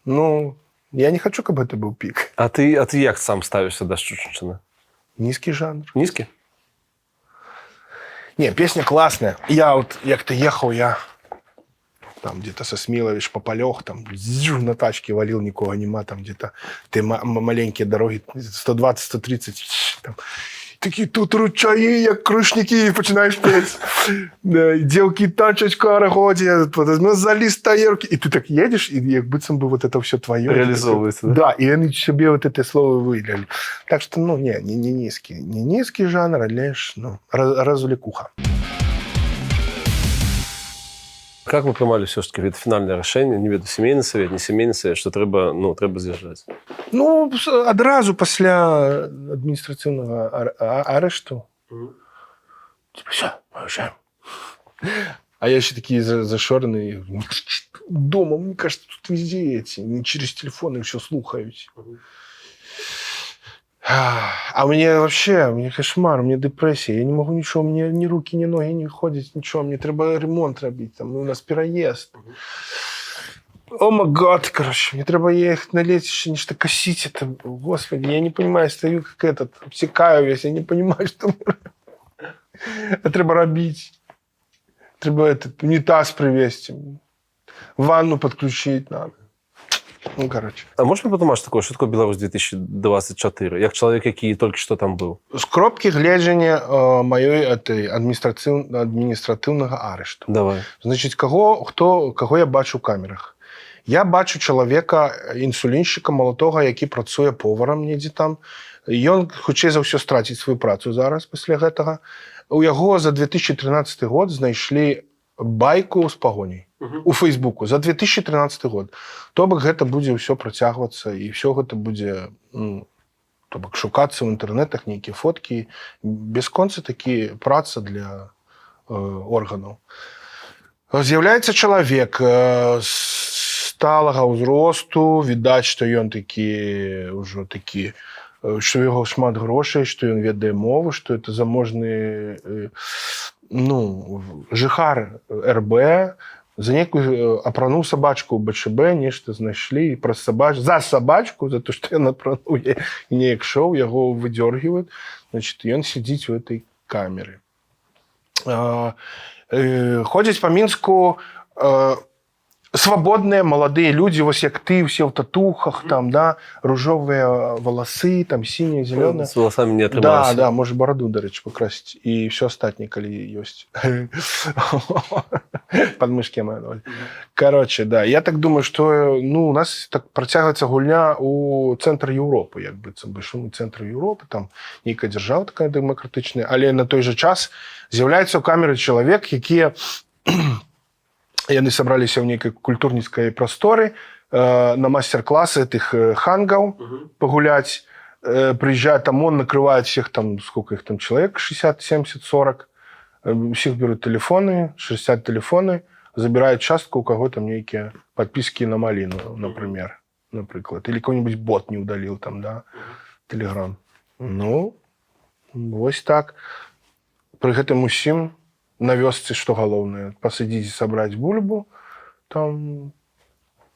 Ну, я не хочу, щоб це був пік. А ти як сам ставишся до Шчучинщини? Низкий жанр. Низкий? Не, песня классная. Я вот, як-то ехал, я там где-то со Смилович по полёх, там на тачке валил, никого нема, там где-то ты маленькие дороги, 120-130, там, такі тут ручаї, як крушники, і починаєш петь. Дівки танчать в карагоді, ми заліз таєрки. І ти так їдеш, і як быццам би вот это все твоє. Реалізовується. Да, і вони собі вот это слово видали. Так що, ну, не низкий. Не низкий жанр, а лишь, ну, развлекуха. Как вы приймали все-таки від фінальне рішення, не веду, сімейний совет, не сімейний совет, що треба з'їжджати? Ну, одразу після адміністративного арешту. Типа, все, поезжаем. А я еще такие зашоренные. Дома, мне кажется, тут везде эти. Через телефоны все слухают. А мне кошмар, у меня депрессия. Я не могу ничего, мне ни руки, ни ноги не ходят, ничего. Мне треба ремонт робить, там у нас переезд. О май гад, короче, мне треба ехать на летище, нечто косить это. Господи, я не понимаю, стою как этот, обсекаю весь, я не понимаю, что треба робить. Треба этот унитаз привезти, ванну подключить надо. Ну, короче. А можна потомаш такого, що таке Білорусь 2024, як чоловік, який тільки що там був? З кропки гледжання моєї адміністративного арешту. Давай. Значить, кого я бачу в камерах? Я бачу чоловіка, інсулінщика молодого, який працює поваром недзе там. Ён, хутчэй за ўсё, страціць свою працу зараз пасля гэтага. У яго за 2013 год знайшлі байку з пагоняй у Фейсбуку за 2013 год. То бок гэта будзе ўсё працягвацца, і ўсё гэта будзе, то бок шукацца ў інтэрнэтах нейкія фоткі. Бесконца такі праца для органаў. З'яўляецца чалавек сталага ўзросту, відаць, што ён такі, ўжо такі, што у яго шмат грошай, што ён ведае мову, што это заможны, жыхар РБ За некую апрануў сабачку ў БЧБ, нешта знайшлі, за сабачку, за то, што ён апрануў, неяк шоў, яго выдёргивают, значит, ён сидзіць у этой камеры. Ходзяць па Мінску свабодныя маладыя людзі, вось як ты, все ў татухах, там, да, ружовыя валасы, там, сінія, зелёныя. С волосами не атрымалася. Да, можа бараду, дарэчы, пакрасіць. І ўсё астатняе, калі ёсць. Падмышкі маю на ўвазе. Короче, да, я так думаю, што у нас так працягваецца гульня ў цэнтр Еўропы, як быццам бы, што мы цэнтр Еўропы, там нейкая дзяржава такая дэмакратычная, але на той жа час з'яўляецца ў камеры чалавек, якія яны сабраліся ў нейкай культурніцкай прасторы на мастер-класы этих хангаў пагуляць. Приезжает там, он накрывает всех там, сколько их там человек, 60, 70, 40. Всех берут телефоны, 60 телефоны, забирают частку, у кого там некие подписки на малину, например. Или какой-нибудь бот не удалил там, да, Телеграм. Ну, вот так. При гэтым усім на вёсцы, што галоўнае, пасадзіць і сабраць бульбу, там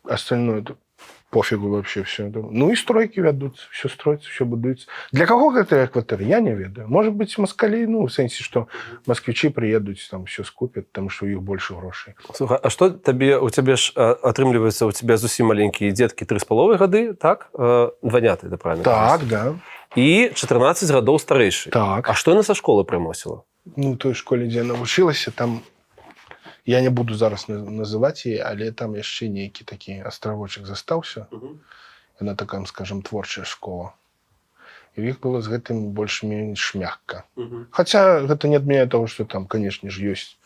остальное пофигу вообще все. Ну и стройки ведутся, все строится, все будуется. Для кого гэта кватэры, я не ведаю. Может быть, москалі, в сэнсе, что москвичи приедут, там все скупят, потому что у іх больше грошей. Слухай, а што у цябе ж атрымліваецца, у цябе зусім маленькія дзеткі 3,5 гады, так? Дваняты, да, правильно? Так, да. І 14 гадоў старэйшы. Так. А што яна са школы прыносіла? Ну, той школе, дзе яна вучылася, там я не буду зараз называць яе, але там яшчэ нейкі такі астравочак застаўся. Яна такая, скажем, творчая школа. І ў іх было з гэтым больш-менш мякка. Хаця гэта не адмяняе таго, што там, канешне ж, ёсць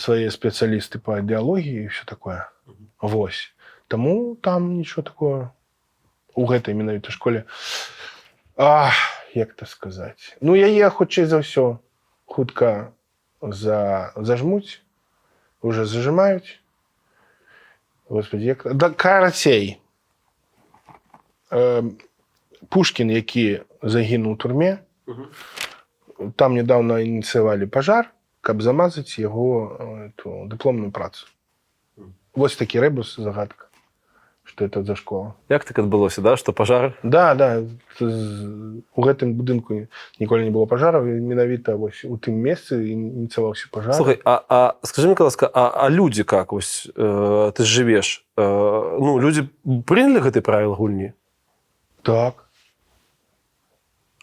свае спецыялісты па ідэалогіі і ўсё такое. Вось. Таму там нічого такое у гэтай менавіта школе. Як то сказаць? Ну, яе, хутчэй за ўсё, хутка зажмуць, уже зажимаюць. Господи, як... Да, карацей. Пушкін, які загінуў у турме, там недавно ініцыявалі пажар, каб замазаць яго дыпломную працу. Вось такі рэбус, загадка. Что это за школа. Як так адбылося, да, што пажар? Да. У гэтым будынку ніколі не было пажараў, і менавіта вось у тым месцы ініцыяваўся пажар. Слухай, скажи мне, ласка, а людзі как? Вось ты ж жывеш. Ну, людзі прынялі гэты правіл гульні? Так.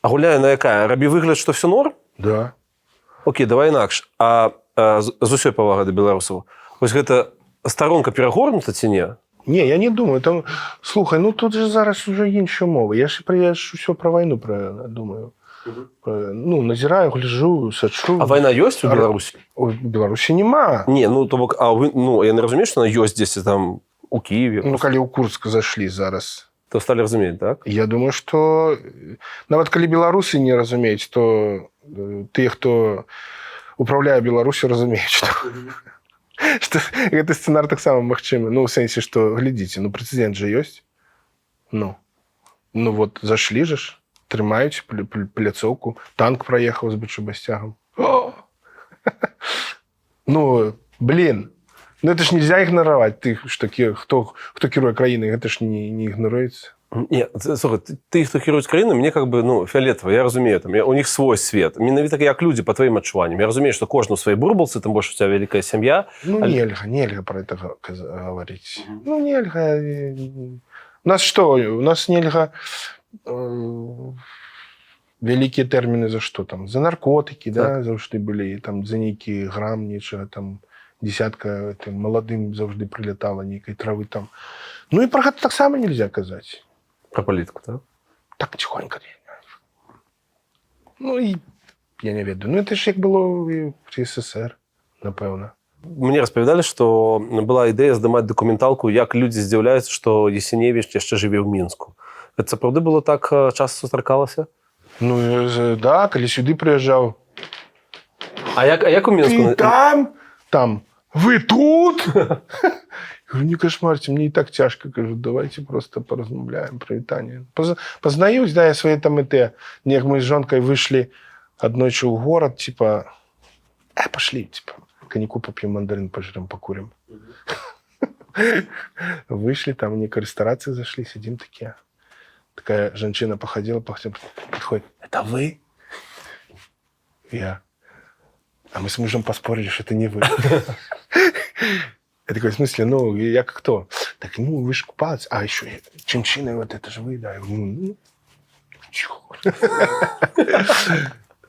А гульня на якая? Рабі выгляд, што всё норм? Да. Окей, давай інакш. З усёй павагай да беларусаў. Вось гэта старонка перагорнута ці не? Не, я не думаю. Там, слухай, ну тут же зараз уже інші умови. Я ж все про війну думаю. Ну, назираю, гляжу, сачу. А війна ёсць у Беларусі? У Беларусі нема. Не, ну, то бок, я не разумею, што вона ёсць дзесьці там у Киеве. Ну, калі ў Курск зашлі зараз. То сталі разумець, так? Я думаю, што нават калі беларусы не разумеюць, то тыя, хто управляе Беларусю, разумеюць, што... Што гэты сцэнар таксама магчымы. Ну, ў сэнсе, што, глядзіце, ну, прэцэдэнт жа ёсць. Ну, вот, зашлі ж, трымаюць пляцоўку, танк праехаў з БЧБ-сцягам. Ну, блин, ну, это ж нельзя ігнараваць. Ты, хто кіруе краінай, гэта ж не ігнаруецца. Не, слухай, ты, хто кіруюць краіну, мне как бы, ну, фіолетово, я разумею, там, у них свой свет. Менавіта як людзі, па тваім адчуванням. Я разумею, што кожны ў сваёй бурбалцы, тым больш у цябе вялікая сям'я. Ну, нельга про это говорить. Ну, нельга. У нас што? У нас нельга вялікія тэрміны за што там? За наркотыкі, да, заўжды былі, там, за нейкі грам нечага, там, десятка маладым заўжды прылятала нейкай травы там. Ну, і про гэта таксама нельзя казаць. Про палітыку, так? Так, тихонько. Ну, і я не ведаю. Ну, это ж як было і в СССР, напэўна. Мне распавядалі, што была ідэя здымаць дакументалку, як людзі здзіўляюцца, што Ясеневіч яшчэ жыве ў Мінску. Гэта сапраўды было так часта сустракалася? Ну, да, калі сюды прыязджаў. А як у Мінску? Ты там, вы тут? Говорю, не кошмарьте, мне и так тяжко. Говорю, давайте просто поразмовляем, привитание. Познаюсь, да, я своей там это. Мы с жонкой вышли одночью в город, типа, пошли, типа. коньяку попьем, мандарин пожрем, покурим. Вышли, там в некую ресторацию зашли, сидим такие. Такая женщина походила, подходит. Это вы? Я. А мы с мужем поспорили, что это не вы. Я такой, в смысле, ну, я кто? Так, ну, вы же купались. А еще чинчины, вот это же вы, да. Я говорю, ну,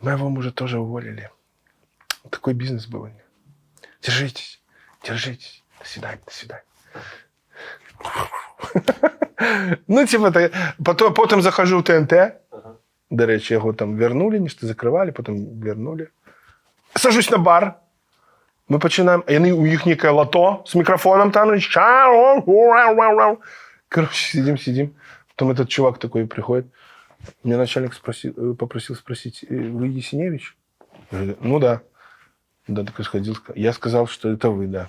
моего мужа тоже уволили. Такой бизнес был. Держитесь, держитесь. До свидания, до свидания. Ну, типа, потім захожу в ТНТ. До речі, його там вернули, ніщо закривали, потім вернули. Сажусь на бар. Ми починаємо, у них некое лото з мікрофоном там. Короче, сидим. Потом этот чувак такой приходит. Меня начальник попросил спросить, вы Есеневич? Я говорю, ну да. Да, такой сходил. Я сказал, что это вы, да.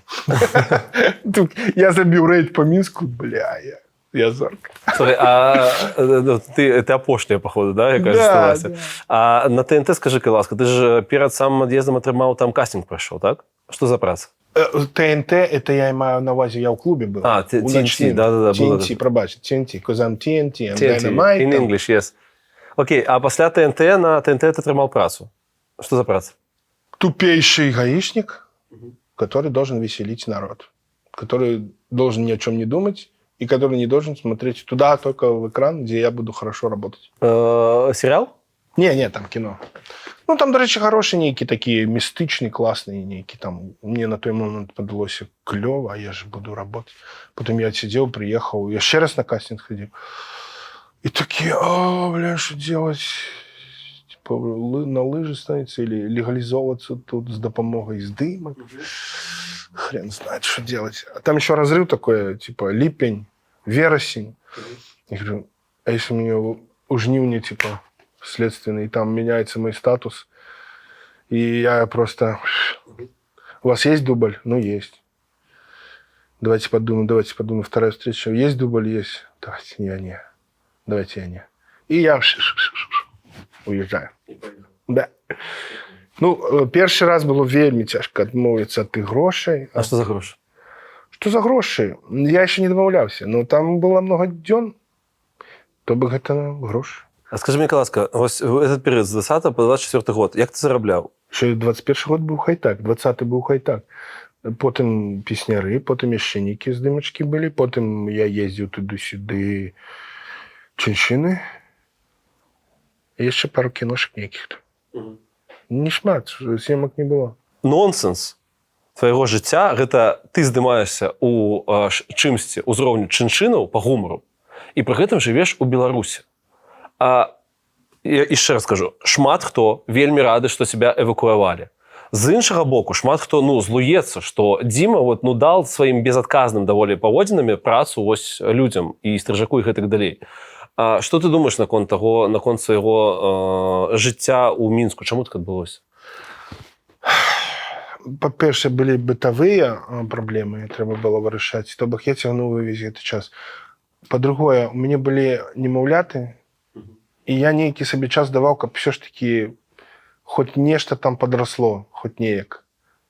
Я забил рейд по Минску, бля, я зорк. Слухай, ти апошня, походу, да, яка засталася? Да. А на ТНТ, скажи, ласка, ти ж перед самим від'їздом отримав там кастинг пройшов, так? Що за праця? ТНТ, это я маю на увазі, я в клубі був. А, TNT, да. TNT, пробачте, TNT, because I'm TNT, I'm Dynamite. In English, yes. Окей, а після ТНТ на ТНТ ти отримав працю. Що за праця? Тупейший гаишник, который должен веселить народ, который должен ни о чем не думать и который не должен смотреть туда, только в экран, где я буду хорошо работать. Сериал? Не, там кино. Ну, там, до речі, хороші некие такие, мистичні, классные некие. Там мне на той момент подалося клево, а я же буду работать. Потом я сидел, приехал, я еще раз на кастинг ходил. И такие, бля, что делать? Типа на лыжи становиться или легализовываться тут с допомогой из дымок. Хрен знает, что делать. А там еще разрыв такой, типа липень, вересень. Я говорю, а если у меня у жнивни, типа, следственный, и там меняется мой статус, и я просто... У вас есть дубль? Ну, есть. Давайте подумаем. Вторая встреча. Есть дубль? Есть. Давайте я не. Давайте я не. И я уезжаю. Да. Ну, перший раз було вельми тяжко відмовитися від тих грошей. А що за гроші? Що за гроші? Я ще не домовлявся. Ну, там було много днів, то би це гроші. А скажи мені, ласка, ось этот період з 20 по 24 год, як ти заробляв? Ще 21 год був хай-так, 20 був хай-так. Потім пісняри, потім ще нікі здимочки були, потім я їздив туди-сюди чиншини. І ще пару кіношок ніяких. Не шмат, зйомок не було. Нонсенс твайго жыцця гэта ты здымаешься у чымсьці ўзроўню чынчынаў па гумару і пры гэтым жывеш у Беларусі. Я яшчэ раз скажу, шмат хто вельмі рады, што цябе эвакуавалі. З іншага боку, шмат хто злуецца, што Дзіма дал сваім безадказным даволі паводзінамі працу людзям і стрыжаку і гэтак далей. Што ты думаеш наконт свайго жыцця ў Мінску? Чаму так адбылося? Па-перше, былі бытавыя праблемы, трэба было вырашаць. То бок я цягнуў увесь гэты час. Па-другое, у мяне былі немаўляты, і я нейкі сабе час даваў, каб все ж таки хоць нешта там падрасло, хоць неяк.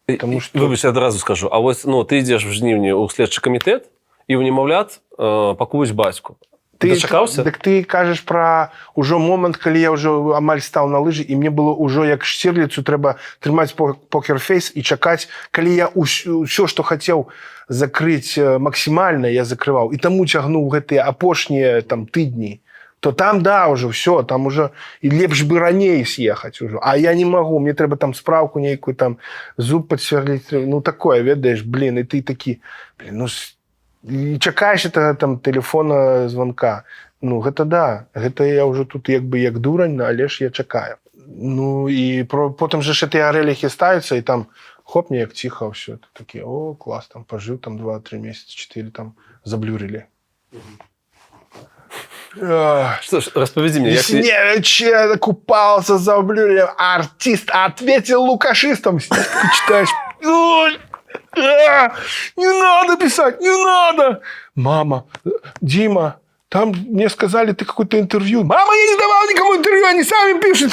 Выбач, я адразу скажу. А вось ты ідзеш в жніўні ў следчы камітэт і ў немаўлят пакуюць бацьку. Дачакаўся? Так ты кажаш пра ўжо момант, калі я ўжо амаль стаў на лыжы, і мне было ўжо як Штірліцу трэба трымаць покерфейс і чакаць, калі я ўсё, што хацеў закрыць максімальна, я закрываў. І таму цягнуў гэтыя апошнія тыдні. То там, да, ўжо ўсё, там ўжо і лепш бы раней з'ехаць ўжо. А я не магу, мне трэба там спраўку нейкую, там зуб падсверліць. Ну, такое, ведаеш, і ты такі, і чакаеш этого там телефона звонка. Ну, гэта да. Гэта я ўжо тут як дурань, але ж я чакаю. Ну, і потым же тыя арэлі хістаюцца, і там хоп, неяк ціха ўсё. Такі, о, клас, там пажыў, там 2-3 месяцы, 4, там заблюрили. Что ж, распавядзі мне, як ты... Не, купался, заблюрили. Артист ответил лукашистам. Читаешь... Не надо писать, не надо! Мама, Дима, там мне сказали, ты какое-то интервью. Мама, я не давал никому интервью, они сами пишут.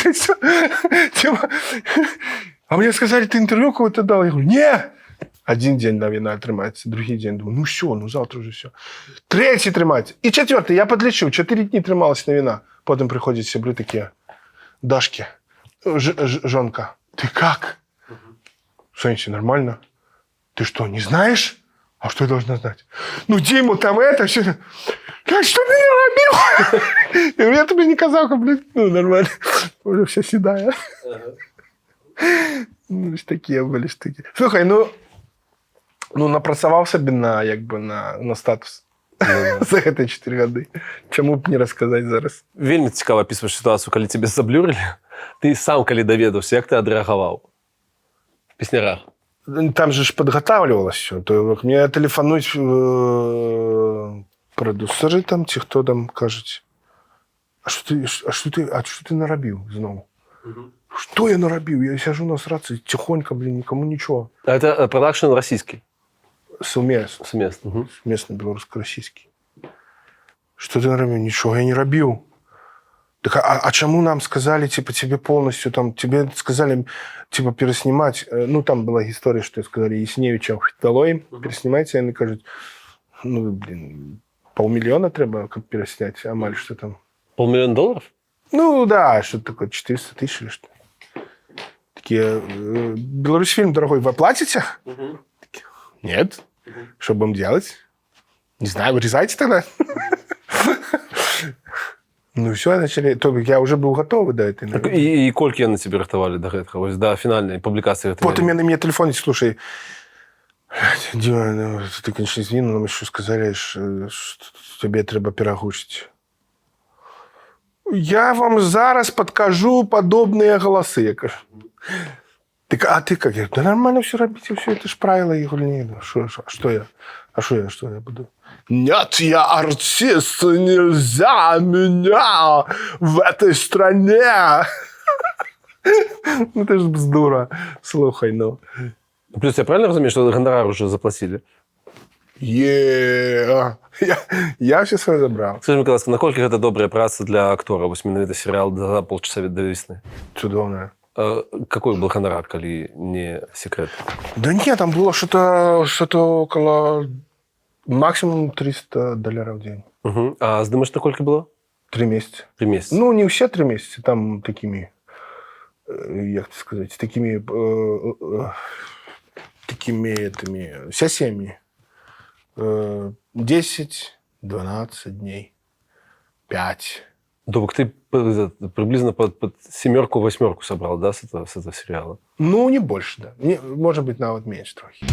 А мне сказали, ты интервью какое-то дал? Я говорю, не. Один день навіна тримається, другий день. Думаю, ну все, ну завтра вже все. Третій тримається. І четвертий, я подлічив, 4 дні трималась навіна. Потім приходять сябри такі, Дашки, жонка, ты как? Сонечка, нормально? Ты что, не знаешь? А что я должна знать? Ну, Диму там это, все. Как, что ты не робил? Я говорю, я тебе не казав, блин. Ну, нормально. Уже вся седая. Ну, ось такі були штуки. Слухай, ну напрацював собі на статус за ці 4 роки. Чому б не розказати зараз? Вельмі цікаво описуєш ситуацію, коли тебе заблюрили. Ти сам, коли довідався, як ти відреагував в піснярах? Там же ж підготавлювалося все. То мені телефонують продюсери там, ті, хто там кажуть, а що ти наробив знову? Что я наробил? Я сижу на сраце тихонько, блин, никому ничего. А это продакшн российский? Совместно. Совместно. Угу. Совместно белорусско-российский. Что ты наробил? Ничего я не робил. Так а чему нам сказали, типа, тебе полностью там, тебе сказали, типа, переснимать, ну, там была история, что сказали, Ясневича долой, переснимайте, и они кажут, ну, блин, $500 000 треба переснять, а маль, что там? $500 000? Ну, да, что-то такое, 400 000 или что. Такие, Беларусьфильм, дорогой, вы оплатите? Угу. Такие, нет. Угу. Что будем делать? Не знаю, вырезайте тогда. Ну, все, начали. То я уже был готов до этой. И кольки на тебе рахтовали до этого, до финальной публикации? Потом мне телефон, слушай, Дима, ну, ты, конечно, извини, но нам еще сказали, что тебе треба переглушить. Я вам зараз подкажу подобные голосы. Я кажу. А ты как? Я говорю, да нормально все робите, все это ж правило. Я говорю, нет, что я буду? Нет, я артист, нельзя меня в этой стране. Ну ты ж бздура. Слухай, ну. Плюс я правильно разумею, что гонорар уже заплатили? Я все своє забрав. Скажи, будь ласка, наскільки це добра праця для актора? Ось менавіта серіал за полчаса до весны. Чудовно. Какой был гонорар, коли не секрет? Да нет, там было что-то около максимум $300 в день. Угу. А здымаш на сколько было? 3 месяца. 3 месяца. Ну, не все 3 месяца, там такими, як це сказати, такими этими сессиями. 10, 12 дней, 5. Добок, ты приблизно под 7-8 собрал, да, с этого сериала? Ну, не больше, да. Может быть, навіть меньше трохи.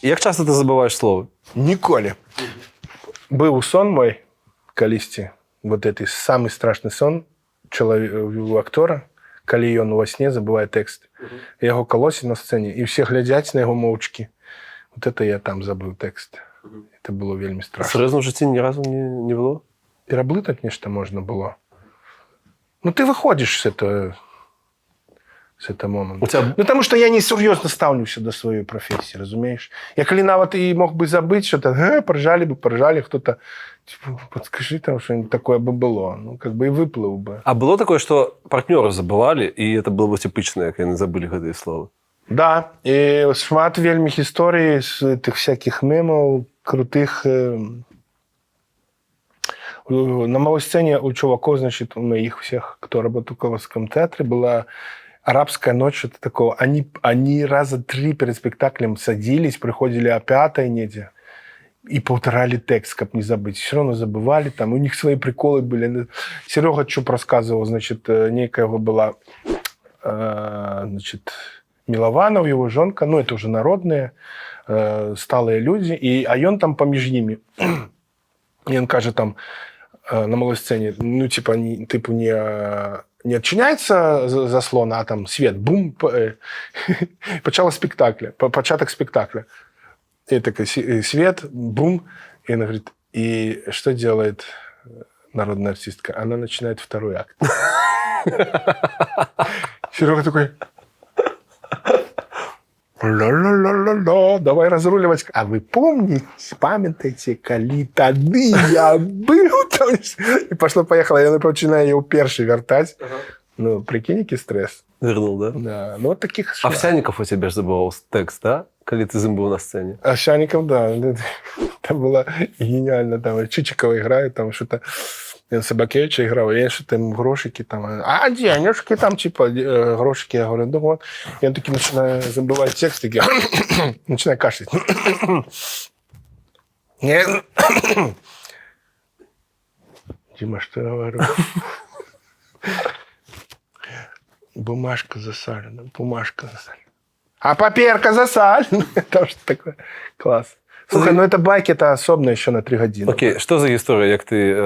Як часто ти забуваєш слово? Ніколи. Був сон мой, колісті, вот этот самый страшный сон у актора, коли він во сне забуває текст. Його колосять на сцені, і всі глядять на його мовчки. Вот это я там забыл текст. Это было вельми страшно. Серьезно, в житті ні разу не було? Переблытать нечто можно было. Ну, ты выходишь с этого момента. Тебя... Ну, потому что я не серьезно ставлюся до своей профессии, разумеешь? Я коли навод и мог бы забыть что-то, поржали, кто-то, типа, подскажи там что-нибудь такое бы было. Ну, как бы и выплыл бы. А было такое, что партнеры забывали, и это было бы типичное, когда они забыли гэтые слова? Да, і шмат вельми історій з тих всяких мемів, крутих. На малой сцене у чуваков, значит, у моих всех, кто работал в Колосовском театре, была арабская ночь, что-то такого. Они раза 3 перед спектаклем садились, приходили о 5:00 неде и повторяли текст, как не забыть. Все равно забывали, там у них свои приколы были. Серега Чуб рассказывал, значит, некая его была, значит, Милованов, его жонка, ну, это уже народные, сталые люди, а он там поміж ними. И он каже там на малой сцене, ну, типа, не отчиняется заслон, а там свет, бум, початок спектакля. И такой свет, бум, и она говорит, и что делает народная артистка? Она начинает второй акт. Серега такой... Ла-ла-ла-ла-ла, давай разруливать. А вы пам'ятаєте, коли тады я был там? И пошло-поехало. Я начинаю его перший вертать. Ну, прикинь, який стрес. Вернул, да? Да, ну, от таких... Овсянников у тебя ж забывал текст, да? Коли ты з ним був на сцені. Овсянников, да. Там было гениально. Там Чичикова играет, там что-то... Він Собакевича играл, я что-то ему грошики там... А денежки там, типа, грошики. Я говорю, да вот. И он таки начинает забывать текст, таки... начинает кашлять. Дима, что я говорю? Бумажка засалена, бумажка засалена. А паперка засалена. Там что такое. Класс. Слухай, ну это байки, это особенно еще на 3 години. Окей, що за історія, як ти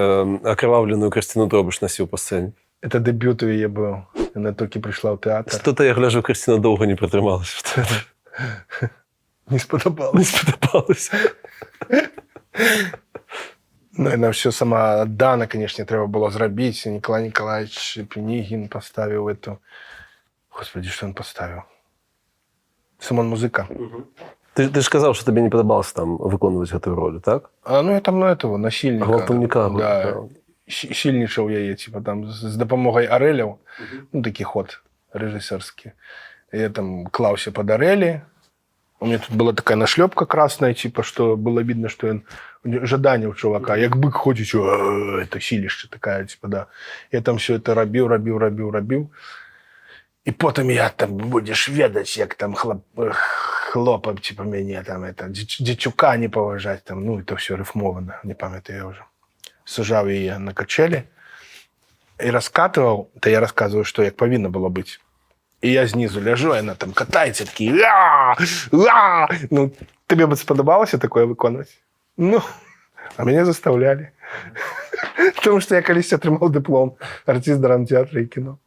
окровавлену Кристину Дробиш носив по сцені? Это дебют ее был. Она только пришла в театр. Що-то я гляжу, Кристина довго не протрималася. Не сподобалось. Не сподобалося. Ну, она все сама отдана, конечно, треба было зробить. Николай Николаевич Пенигин поставил эту... Господи, что он поставил? Симон Музика. Ти ж казав, що тобі не подобалося там виконувати цю роль, так? Ну, я там, насильника. Гвалтовника. Да. Сильнішав я її, типа, там, з допомогою Орелів. Ну, такий ход режисерський. Я там клався под Орели. У меня тут была такая нашлепка красная, типа, что было видно, что он жадание у чувака. Як бык ходит, что это силище такая, типа, да. Я там все это робив. И потом я там будешь ведать, як там хлопав, типа, меня там это, дичука не поважать, там, ну, это все рифмовано, не пам'ятаю я уже. Сажав ее на качели и раскатывал, то я рассказываю, что як повинно было быть. И я знизу ляжу, и она там катается, такие... Ну, тебе бы сподобалося такое виконувати? Ну, а меня заставляли. Потому что я колись отримав диплом артист драмтеатра и кино.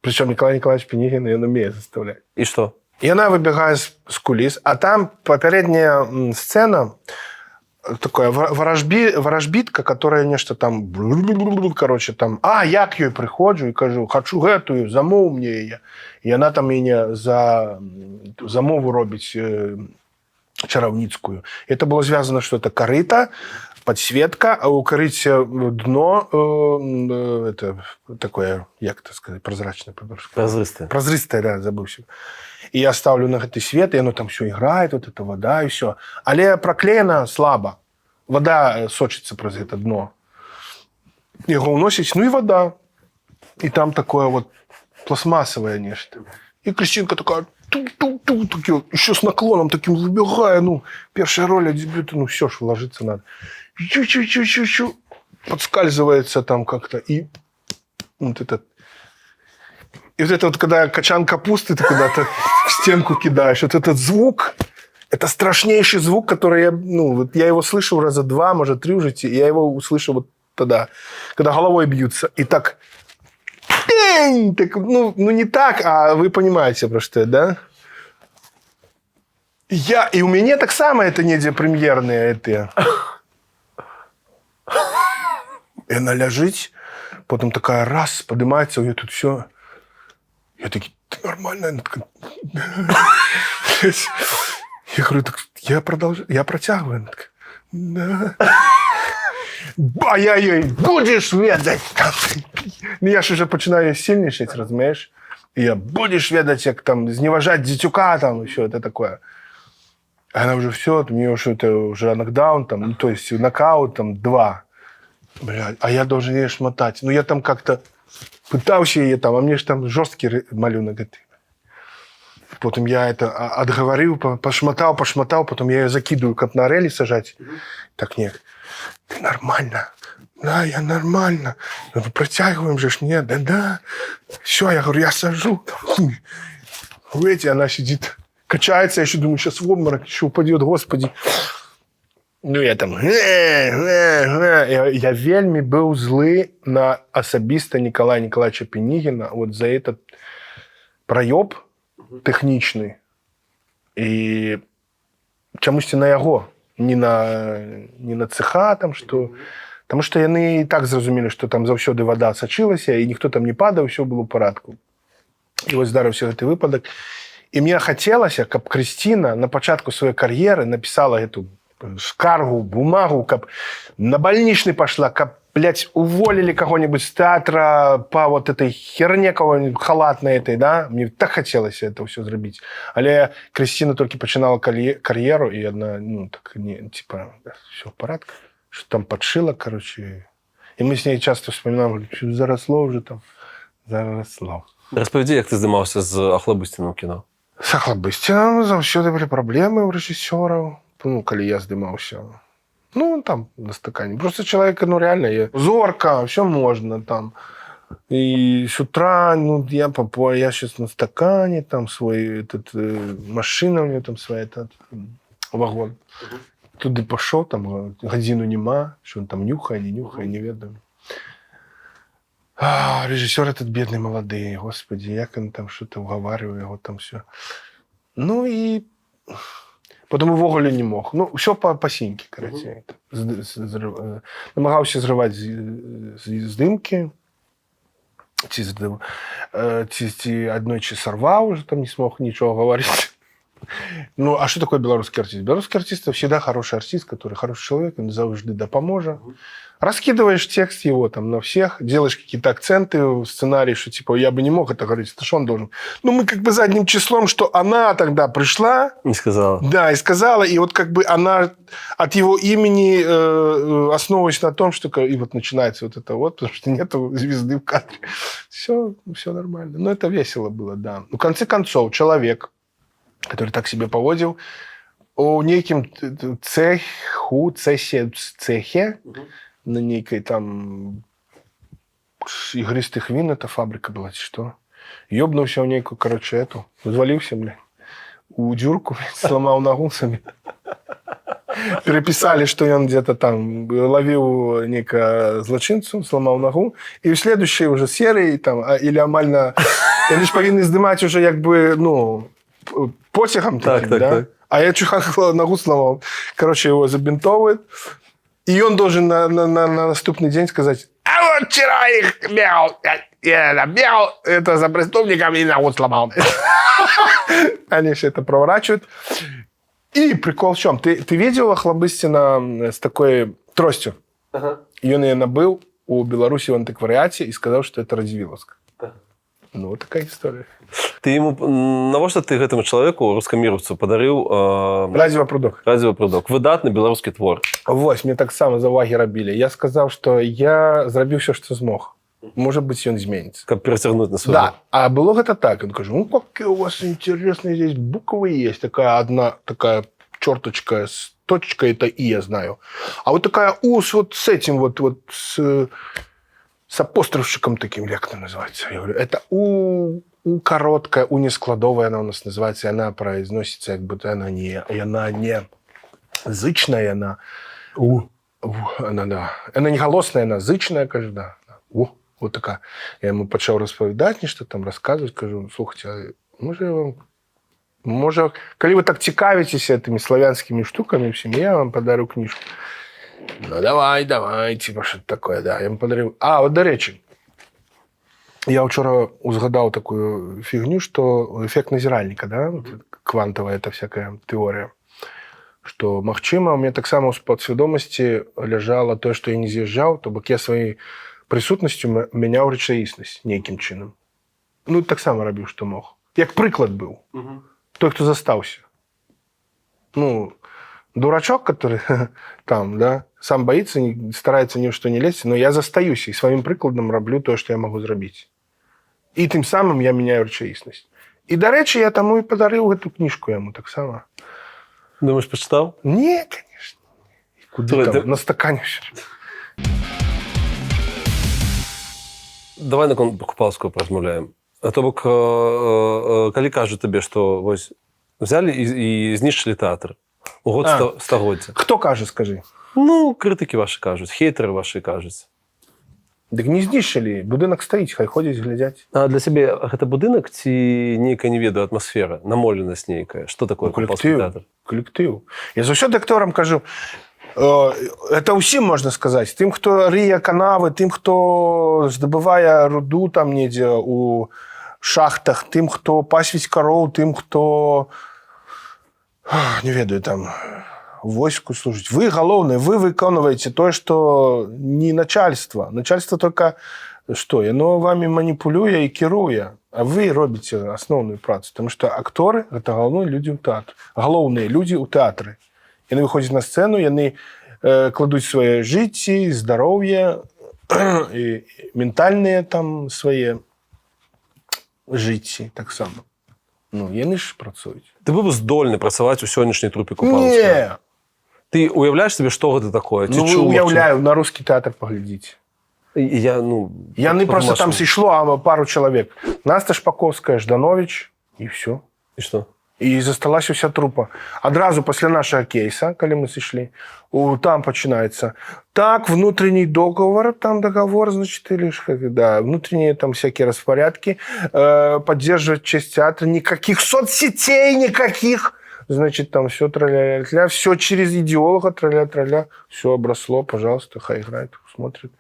Причем Николай Николаевич Пенигин ее умеет заставлять. І що? И она выбегает с кулис, а там попередняя сцена, такая ворожбитка, которая нечто там, короче, там, як їй приходжу і кажу, хочу гэтую, замов мені її. І вона там мені за мову робить чаровницкую. Это было связано, что это корыто, подсветка, а у корыта дно это такое, як это сказать, прозрачное. Прозристе. Прозристое, да, забывся. И я ставлю на гэты свет, и оно там все играет, вот эта вода и все. Але проклеена слабо. Вода сочится праз это дно. Его уносить, ну и вода. И там такое вот пластмассовое нечто. И Кристинка такая, еще с наклоном таким выбегая, ну, первая роль дебюта, ну, все ж вложиться надо. Чу-чу-чу-чу-чу. Подскальзывается там как-то. И вот этот... И вот это вот, когда качан капусты ты куда-то в стенку кидаешь, вот этот звук, это страшнейший звук, который я, ну, вот я его слышал раза 2, может 3 в жизни, и я его услышал вот тогда, когда головой бьются. И так, так ну не так, а вы понимаете, про что, да? И у меня так само это недепремьерные это. И она лежит, потом такая раз, поднимается, у нее тут все... Я такой, ты нормально? Я говорю, так я протягиваю. Она такая, да. А я ей, будешь ведать. Я ж уже починаю сильничать, розумієш? И я, будешь ведать, як там зневажать дитюка, там, еще это такое. А она уже все, у нее уже нокдаун, там, ну, то есть нокаут, там, 2. Блядь, а я должен ее шмотать. Ну, я там как-то пытался ее там, а мне же там жесткий малюнок. Потом я это отговорил, пошмотал, потом я ее закидываю, как на орели сажать. Так, нет, ты нормально. Да, я нормально. Протягиваем же, нет, да. Все, я говорю, я сажу. Видите, она сидит, качается, я еще думаю, сейчас в обморок еще упадет, господи. Ну, я там... Я вельми был злый на особисто Николая Николаевича Пенигина вот за этот проеб технічний. І чомусь на його, не на цеха, там, що... Тому що вони і так зрозуміли, що там завсюди вода сочилася, і ніхто там не падав, все було в порядку. І ось здарився цей випадок. І мені хотілося, щоб Кристина на початку своєї кар'єри написала цю скаргу, бумагу, как на больничный пошла, как блядь, уволили кого-нибудь с театра по вот этой херне кого-нибудь халатной этой, да? Мне так хотелось это все зробить. Але Кристина только починала карьеру, и она, ну, так, не, типа, все в порядке. Что там подшила, короче. И мы с ней часто вспоминаем, что заросло уже там. Заросло. Розповіді, як ти здимався з Охлобыстиным у кіно. С Охлобыстиным заўсёды были проблемы у режиссеров. Ну, коли я здымаўся. Ну, там, на стакане. Просто человек, ну, реально, зорко, все можно там. И с утра, ну, я сейчас на стакане, там свой, машина у него там своя, вагон. Туди пошел, там, годину нема, что он там нюхает, не ведаю. Режиссер этот бедный молодый, господи, як он там что-то уговаривал, его там все. Ну, и потом ввогуле не мог. Ну, все по синьке, короче. Намагаўся зрываць здымкі. Ці аднойчы сорваў, уже там не смог ничего говорить. Ну, а что такое белорусский артист? Белорусский артист – это всегда хороший артист, который хороший человек, он завжди допоможе. Раскидываешь текст его там на всех, делаешь какие-то акценты в сценарии, что типа я бы не мог это говорить, это что он должен? Ну, мы как бы задним числом, что она тогда пришла. Не сказала. Да, и сказала, и вот как бы она от его имени, основываясь на том, что и вот начинается вот это вот, потому что нету звезды в кадре. Все нормально. Но это весело было, да. В конце концов, человек, который так себя поводил, у неким цехе, на некой там игристых вин, это фабрика была, что? Ёбнулся в некую, короче, эту, взвалился, блядь, у дюрку, блядь, сломал ногу себе. Переписали, что он где-то там ловил некого злочинцу, сломал ногу, и в следующей уже серии, там, или амально, они же повинны сдымать уже, как бы, ну, потягом таким, так, да? Так. А я чуть ногу сломал. Короче, его забинтовывают. И он должен на наступный день сказать: а вот вчера их бегал, я бегал, это за преступником и ногу сломал. Они все это проворачивают. И прикол в чем? Ты видел Охлобыстина с такой тростью? Ага. И он ее набыл у Беларуси в антиквариате и сказал, что это Радзивилловск. Ну, вот такая история. Ты ему, навошта ты гэтаму чалавеку, рускаміровцу, падарыў радзіва-прудок. Радзіва-прудок. Выдатны беларускі твор. Вось, мне таксама заўвагі рабілі. Я сказаў, што я зрабіў все, што змог. Может быть, он изменится. Как перетягнуть на свой. Да, а было это так. Он говорит: ну, какие у вас интересные здесь буквы есть. Такая одна такая черточка с точкой, это И, я знаю. А вот такая У с вот с этим вот с апострофчиком таким, как это называется? Я говорю, это У короткая, У нескладовая она у нас называется, и она произносится, как будто она не зычная, она она, да. Она не голосная, она зычная, кажется, да. Вот такая. Я ему почав розповідати, що там розказувати, кажу: слухайте, може, коли ви так цікавитеся тими славянськими штуками всім, я вам подарю книжку. Ну, давай, типа, що таке, да. Я йому подарив. А, от, до речі, я вчора узгадав таку фігню, що ефект назиральника, да, квантовая эта всякая теория, что, магчыма, у меня так само в подсведомости лежало то, что я не з'їжджав, то бок я своей присутністю міняв речаіснасць нейкім чынам. Ну, так само рабіў, што мог. Як прыклад быў. Той, хто застаўся. Ну, дурачок, который там, да, сам боится, старается ни в что не лезть, но я застаюся и своим прыкладам раблю то, что я могу зрабіць. И тым самым я меняю речаіснасць. И, до речі, я тому и подарил эту книжку ему так само. Думаешь, почитал? Не, конечно. Куда там? На стакане все. Давай наконт Купалского поразмаўляем. А то бок, калі кажуць табе, што вось взяли і знішчылі тэатр у год стагоддзя. Хто кажа, скажи? Ну, крытыкі вашы кажуць, хейтары вашы кажуць. Дык не знішчылі, будынак стаіць, хай ходзяць, глядзяць. А для сябе гэта будынак ці нейкая, не ведаю, атмасфера, намоленасць нейкая? Што такое Купалскі тэатр? Калектыў. Я заўсёды акторам кажу, это ўсім можна сказаць. Тым, хто рые канавы, тым, хто здабывае руду там недзе у шахтах, тым, хто пасвіць кароў, тым, хто, не ведаю, там, войску служить. Вы головне, вы виконуєте то, що не начальство. Начальство тільки що? Воно вами маніпулює і керує. А ви робите основну працю. Тому що актори – це головні люди у театрі. Головні люди у театрі. Вони виходять на сцену, вони кладуть своє життя, здоров'я, і ментальне там своє життя так само. Ну, вони ж працюють. Ти був здольний працювати у сьогоднішній трупі Купаловського? Ні. Ти уявляєш собі, що це таке? Ну, уявляю, на русский театр поглядіть. Я не просто там сішло, а пару чоловік. Настя Шпаковська, Жданович, і все. І що? І засталася вся трупа. Одразу після нашого кейса, коли ми зійшли, там починається. Так, внутренний договор, там договор, значит, или да, внутренние там всякие распорядки, поддерживать честь театра, никаких соцсетей, никаких. Значит, там все траля-ля-ля, все через идеолога, траля-траля, все обросло, пожалуйста, хай играет, смотрит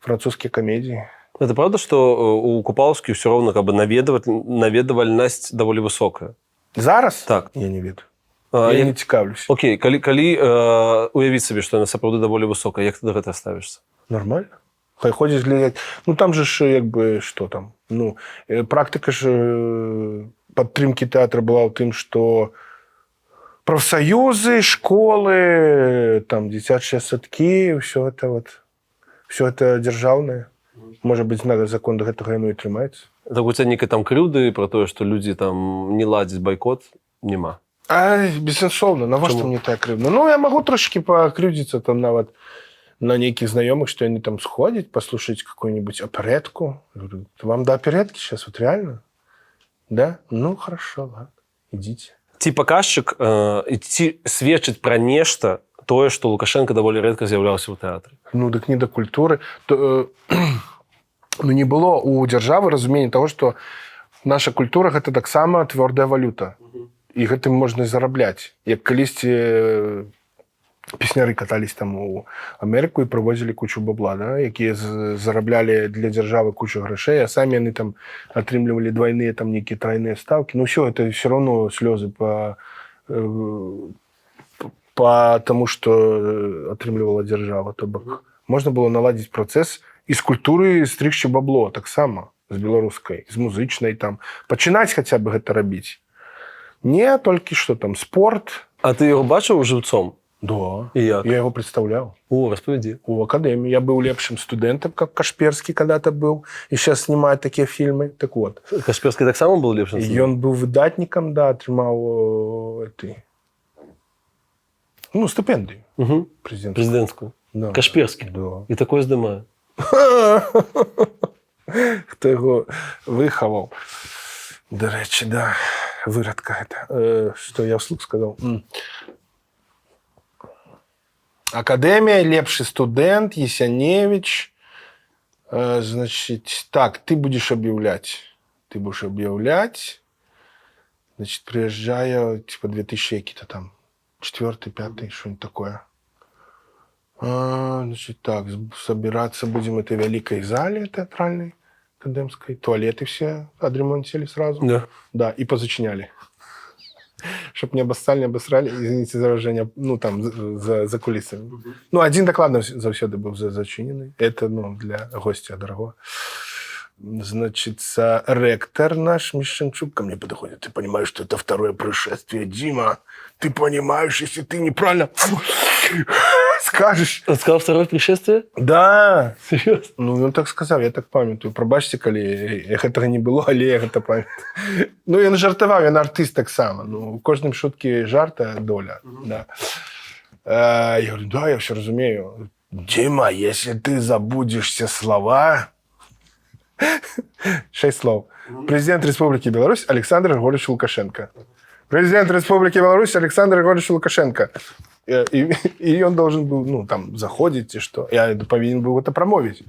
французские комедии. Это правда, что у Купаловских все равно как бы наведывальность довольно высокая? Зараз? Так. Я не веду. Я не цікавлюсь. Окей, коли уявіть собі, що вона справді доволі висока, як ти до цього ставишся? Нормально. Хай ходять глядять. Ну там же ж, якби, що там? Ну, практика ж підтримки театру була в тим, що профсоюзи, школи, там, дитячі садки, все це державне. Може бути, закон до гэтага яно і трымаецца. Так у тебя некие там крюды про то, что люди там не ладят бойкот, нема? Бессенсовно. Навошта мне так крыўдна? Ну, я могу трошки покрыўдзіцца там нават на неких знакомых, что они там сходят, послушать какую-нибудь оперетку. Я говорю, вам до оперетки сейчас вот реально? Да? Ну, хорошо, ладно, идите. Ці показчик, ці сведчить про нешта, тое, што Лукашенко даволі рэдка з'яўляўся ў тэатры. Ну, дык не да культуры. Ну, не было у дзяржавы разумення того, што наша культура гэта таксама твёрдая валюта. І гэтым можна зарабляць. Як калісьці песняры катались там у Амерыку і прывозілі кучу бабла, да, якія зараблялі для дзяржавы кучу грошей, а самі яны там атрымлівалі двойныя там нейкія тройныя ставкі. Ну, все, это все равно слёзы потому что атрымлівала дзяржава. То бок можна было наладзіць працэс і з культуры стрыгчы бабло таксама, з беларускай, з музычнай там. Пачынаць хаця бы гэта рабіць. Не толькі што там спорт. А ты яго бачыў жыўцом? Да. І як? Я его представлял. О, распавядзі. У академии. Я был лепшим студентом, как Кашперский когда-то был. И сейчас снимает такие фильмы. Так вот. Кашперский так само был лепшим студентом? И он был выдатником, да, отрымал стипендию. Угу. Президентскую. Да. Кашперский? Да. И такое здымае. Хто його виховав. До речі, да. Виродка это. Что я вслух сказал? Академия, лепший студент, Есяневич. Значит, так, ты будешь объявлять. Значит, приезжаю, типа, 2000 какие-то там. 4-й, 5-й, что-нибудь такое. Значит, так, собираться будем в этой великой зале театральной, академской. Туалеты все отремонтировали сразу. Да. Да, и позачиняли. Чтоб не обосрали, извините за выражение, ну, там, за кулисами. Ну, один доклад завсёды был зачиненный. Это, ну, для гостя дорогого. Значит, ректор наш Мишенчук ко мне подходит. Ты понимаешь, что это второе происшествие, Дима? Ты понимаешь, если ты неправильно скажешь. Он сказал второе пришествие? Да. Серьезно? Ну, он так сказал, я так памятаю. Пробачьте, коли гэтага не было, але я гэта памятаю. Ну, я жартаваў, я артист так само. Ну, у кожным шутки жарта доля. Да. Я говорю, да, я все разумею. Дима, если ты забудешь все слова... 6 слов. Президент Республики Беларусь Александр Григорьевич Лукашенко. Президент Республики Беларусь Александр Григорьевич Лукашенко. И он должен был, ну, там, заходить, и что. Я повинен был это промовить.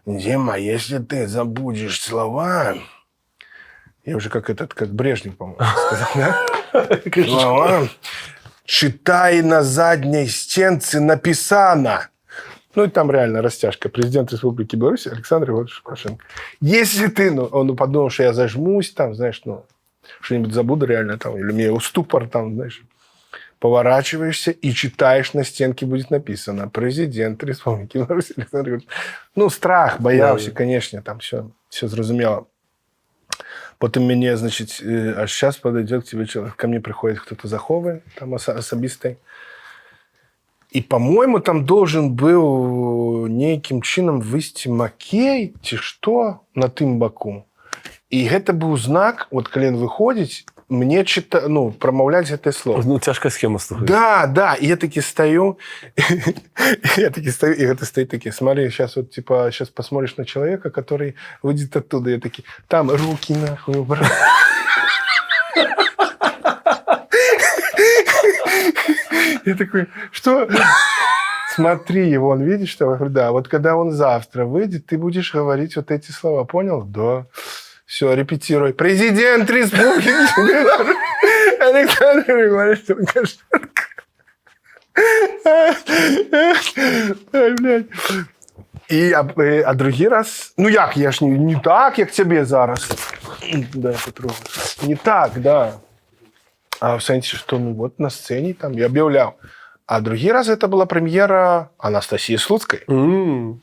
Дима, если ты забудешь слова... Я уже как Брежнев, по-моему, сказал, да? Слова. Читай на задней стенце написано. Ну, и там реально растяжка. Президент Республики Беларусь Александр Григорьевич Лукашенко. Если ты, ну, он подумал, что я зажмусь, там, знаешь, ну, что-нибудь забуду реально, там, или мне ступор, там, знаешь. поворачиваешься и читаешь, на стенке будет написано «Президент Республики Беларусь Александр Григорьевич». Ну, страх, боялся, конечно, там все зразумело. Потом мне, значит, а сейчас подойдет к тебе человек, ко мне приходит кто-то заховый, там особистый. И, по-моему, там должен был неким чином высти макей, ці што, на тым баку. І гэта быў знак, вот калі ён выходзіць, мне прамаўляць гэтае слово. Ну, цяжкая схема, слухай. Да, и я таки стою, и это стоит таки, смотри, сейчас вот, типа, сейчас посмотришь на человека, который выйдет оттуда, я таки, там руки нахуй убрал. Я такой, что? Смотри, его он видит, что? Я говорю, да, вот когда он завтра выйдет, ты будешь говорить вот эти слова, понял? Да. Все, репетируй. Президент Республики Беларусь Александр Григорьевич Лукашенко. Ай, блядь. А другий раз... Ну, як? Я ж не так, як тебе зараз. Да, я потрогаю. Не так, да. А в сенсі, что ну вот на сцене там я объявлял. А другий раз это была премьера Анастасии Слуцкой. У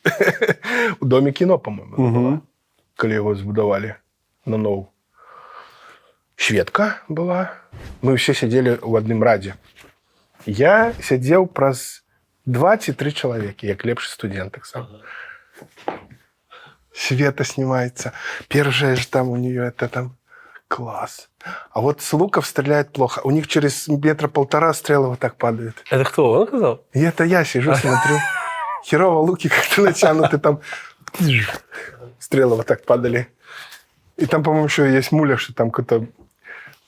Доме кино, по-моему, коли его збудовали на нову. Шведка была. Мы все сидели в одном раде. Я сидел праз 2-3 человека, як лепший студент так сам. Света снимается. Первая же там у нее это там класс. А вот с луков стреляет плохо. У них через 1.5 метра стрелы вот так падают. Это кто, он сказал? И это я сижу, смотрю. Херово луки как-то натянуты там. Стрелы вот так падали. И там, по-моему, еще есть муля, что там какой-то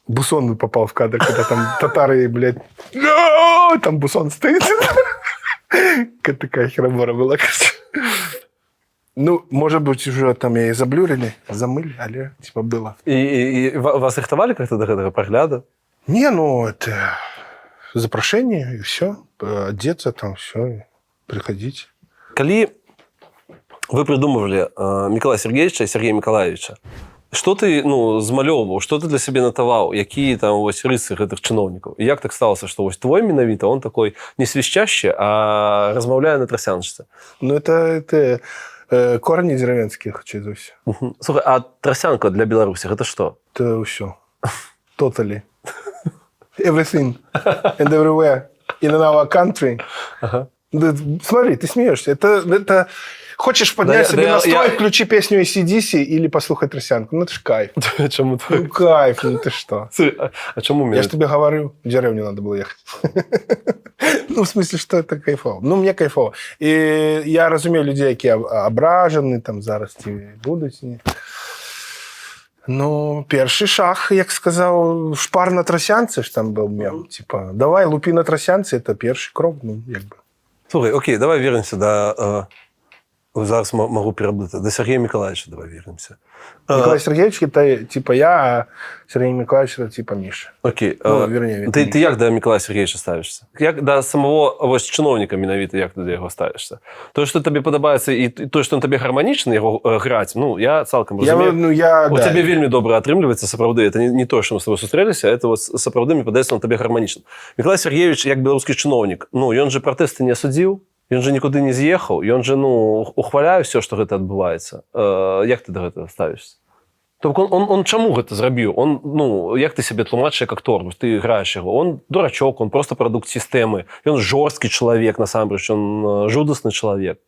Бусон попал в кадр, когда там татары, блядь, там Бусон стоит. Такая херобора была, кажется. Ну, может быть, уже там и заблюрили, замыли, але типа было. И вас рихтовали как-то до этого прогляда? Не, ну, это запрошение, и все. Одеться там, все, приходить. Коли вы придумывали Миколая Сергеевича и Сергея Миколаевича, что ты змалёўваў, что ты для себе натаваў, какие там вось рысы гэтых чыноўнікаў? І як так сталося, что вось твой менавіта, он такой не свищащий, а размаўляе на трасяншцы? Ну, это корни деревенские, хочу изусть. Слухай, а трасянка для Беларуси это что? Это все. Totally. Everything. And everywhere. In our country. Ага. Да, смотри, ты смеешься. Это... Хочешь поднять себе настрой, включи песню AC/DC или послухай тросянку. Ну, это ж кайф. Чему ты? Ну, кайф, ну ты что? А чему Я же тебе говорю, в деревню надо было ехать. Ну, в смысле, что это кайфово. Ну, мне кайфово. І я розумію людей, які ображені, там, зараз ті будуть. Ну, перший шаг, як сказав, шпар на тросянці ж там був мем. Типа, давай, лупи на тросянці, це перший крок, ну, якби. Слухай, окей, давай вернемся до... Зараз могу переплутать. До Сергея Миколаевича давай вернемся. Николай Сергеевич это типа я, а Сергей Миколаевич это типа Миша. Окей. Ну, вернее, ты як до Миколая Сергеевича ставишься? Як до самого ось чыноўніка менавіта, як ты до яго ставишься? То, что тебе падабаецца і то, что он тебе гарманічна яго граць, ну, я цалкам разумею. У тебе вельмі добра атрымліваецца, сапраўды. Это не то, что мы с тобой сустрэліся, это вот сапраўды, мне падаецца, он тебе гарманічна. Миколай Сергеевич, як беларускі чыноўнік, ну, ён же пратэсты не асудзіў, ён же никуда не з'ехаў, ён же, ну, ухваляе все, что гэта адбываецца. Як ты до гэтага ставішся? Тобто он чаму гэта зрабіў? Он, ну, як ты себе тлумачыш як актор? Ты граеш яго. Он дурачок, он просто прадукт сістэмы. Ён жорсткі чалавек, насамрэч, он жудасны чалавек.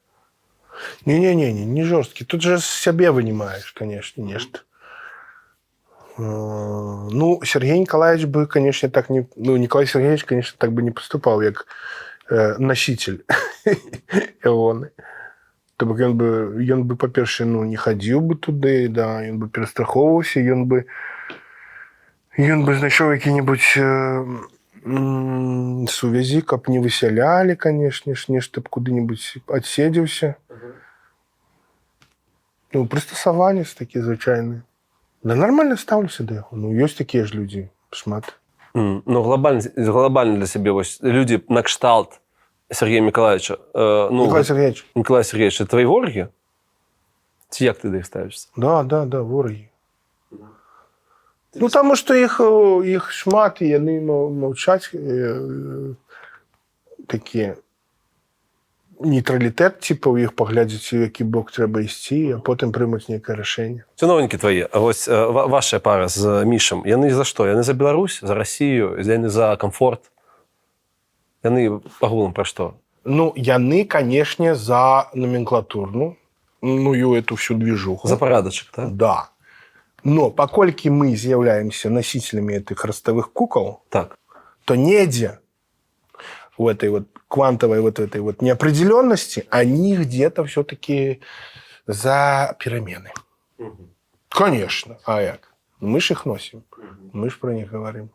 Не жорсткі. Тут же сябе вынимаешь, конечно, нешта. Ну, Сергей Николаевич бы, конечно, так не... Ну, Николай Сергеевич, конечно, так бы не поступал, як носитель Івони. Тобто ён бы, па-перше, ну, не хадзіў бы туды, да, ён бы перастрахоўваўся, ён бы знайшоў які-небудзь сувязі, каб не высялялі, конечно ж, нешта б куды-небудзь адседзеўся. Ну, прыстасаванец такі звычайны. Да нормально стаўлюся да яго. Ну, ёсць такія ж людзі, шмат. Ну, глобально для себе вось люди на кшталт Сергея Миколаевича. Ну, Николай Сергеевич, это твои вороги? Ці як ты до них ставишься? Да, вороги. Ну, таму што іх шмат, і яны маўчаць такі нейтралітэт, типа, у іх паглядзець, у які бок трэба ісці, а потым прымуць нейкае рашэнне. Чыноўнікі твае, вось вашая пара з Мішам, яны за што? Яны за Беларусь, за Расію, яны за камфорт? Яны агулам пра што? Ну, яны, канешне, за номенклатурну, эту всю движуху. За парадачак, так? Да. Но паколькі мы з'яўляемся носителями этих ростовых кукол, так, то недзе в этой вот квантовой вот этой вот неопределенности они где-то все-таки за перемены. Конечно. А як? Мы ж их носим. Мы ж про них говорим.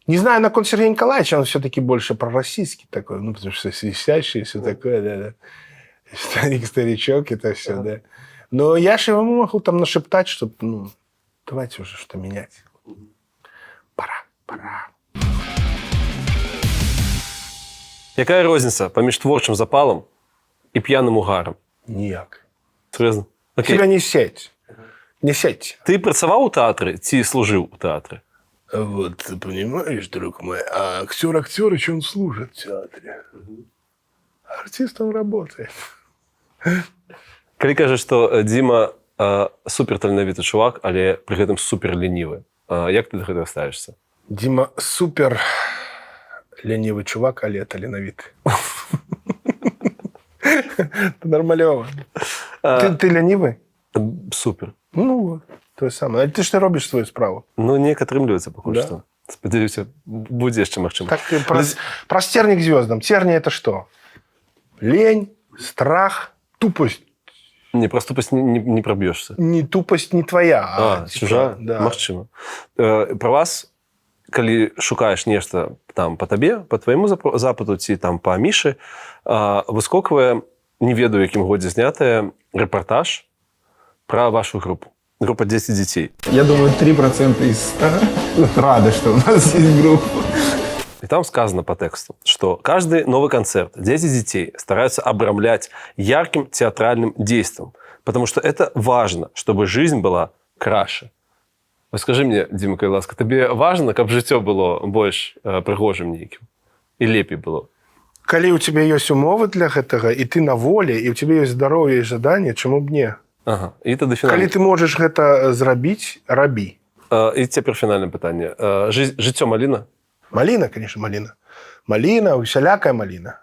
Не знаю, на Сергея Николаевича он все-таки больше пророссийский такой, ну, потому что свистящий и все такое, да. Старичок, это все, да. Но я же ему могу там нашептать, что, ну, давайте уже что-то менять. Пора. Якая розніца паміж творчым запалам і п'яным угарам? Ніяк. Серьезно? Окей. Тебя не сеть. Не сеть. Ты працаваў у тэатры ці служыў у тэатры? Вот, ты понимаешь, друг мой, а актер еще он служит в театре. Артистом работает. Калі кажаш, што Дзіма суперталенавіты чувак, але пры гэтым суперлінівы, як ты да гэтага ставішся? Дима супер ленивый чувак, але таленовитый. Это нормалёво. Ты ленивый? Супер. Ну вот, то же самое. А ты ж не робишь свою справу. Ну, неяк атрымліваецца пакуль Да. што. Спадзяюся, будзе яшчэ магчыма. Так ты про стерни к звездам. Терни это что? Лень, страх, тупость. Не, про тупасць не праб'ешся. Не тупость не твоя, типа, чужая? Да. Магчыма. Про вас, калі шукаеш нешта там по табе, по твайму запыту ці там по Мішы, выскоквае, не ведаю, якім годзе знятая, рэпартаж про вашу группу. Группа 10 детей. Я думаю, 3% из 100 рады, что у нас есть группа. И там сказано по тексту, что каждый новый концерт 10 детей стараются обрамлять ярким театральным действием, потому что это важно, чтобы жизнь была краше. Вот скажи мне, Дима Кайласка, тебе важно, каб жыццё было больш прыгожым нейкім? И лепей было? Калі у тебя есть умовы для гэтага, и ты на воле, и у тебя есть здоровье и жаданне, чаму б не? Ага. І тады фінальна. Калі ты можаш гэта зрабіць, рабі. І цяпер фінальнае пытанне. Жыццё маліна? Малина, конечно, малина. Малина, всялякая малина.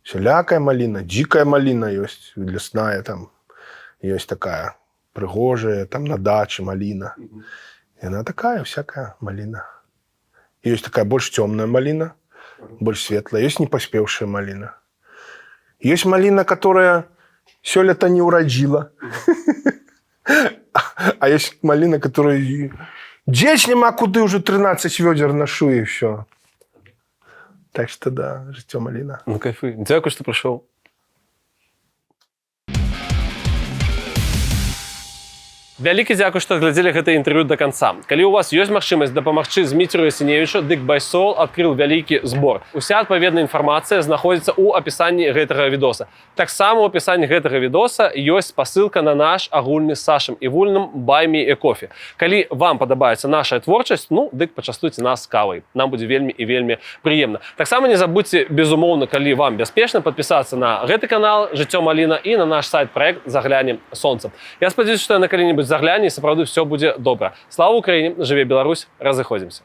Всялякая малина. Дикая малина есть, лесная там. Есть такая пригожая, там на даче малина. И она такая, всякая малина. Есть такая больше темная малина, больше светлая. Есть непоспевшая малина. Есть малина, которая сёлета не уродила. А есть малина, которая... Дзець няма куды, уже 13 вёдер ношу и все. Так что да, жыццё маліна. Ну, кайфуй. Дзякуй, што прыйшоў. Вялікі дзякуй, што глядзелі гэта інтэрв'ю до конца. Калі у вас ёсць магчымасць дапамагчы Зміцеру Ясеневічу, дык Байсол адкрыў вялікі збор. Уся адпаведная інфармацыя знаходзіцца ў апісанні гэтага відоса. Таксама ў апісанні гэтага відоса ёсць спасылка на наш агульны з Сашам Івульным Buy Me a Coffee. Калі вам падабаецца наша творчасць, ну, дык пачастуйце нас кавай. Нам будзе вельмі і вельмі прыемна. Таксама не забудзьце, безумоўна, калі вам бяспечна, падпісацца на гэты канал «Жыццё маліна» і на наш сайт-праект «Заглянем сонцам». Я спадзяюся, што на калі-небудзь загляне, і сапраўды все будзе добра. Слава Украіне, жыве Беларусь, разыходзімся.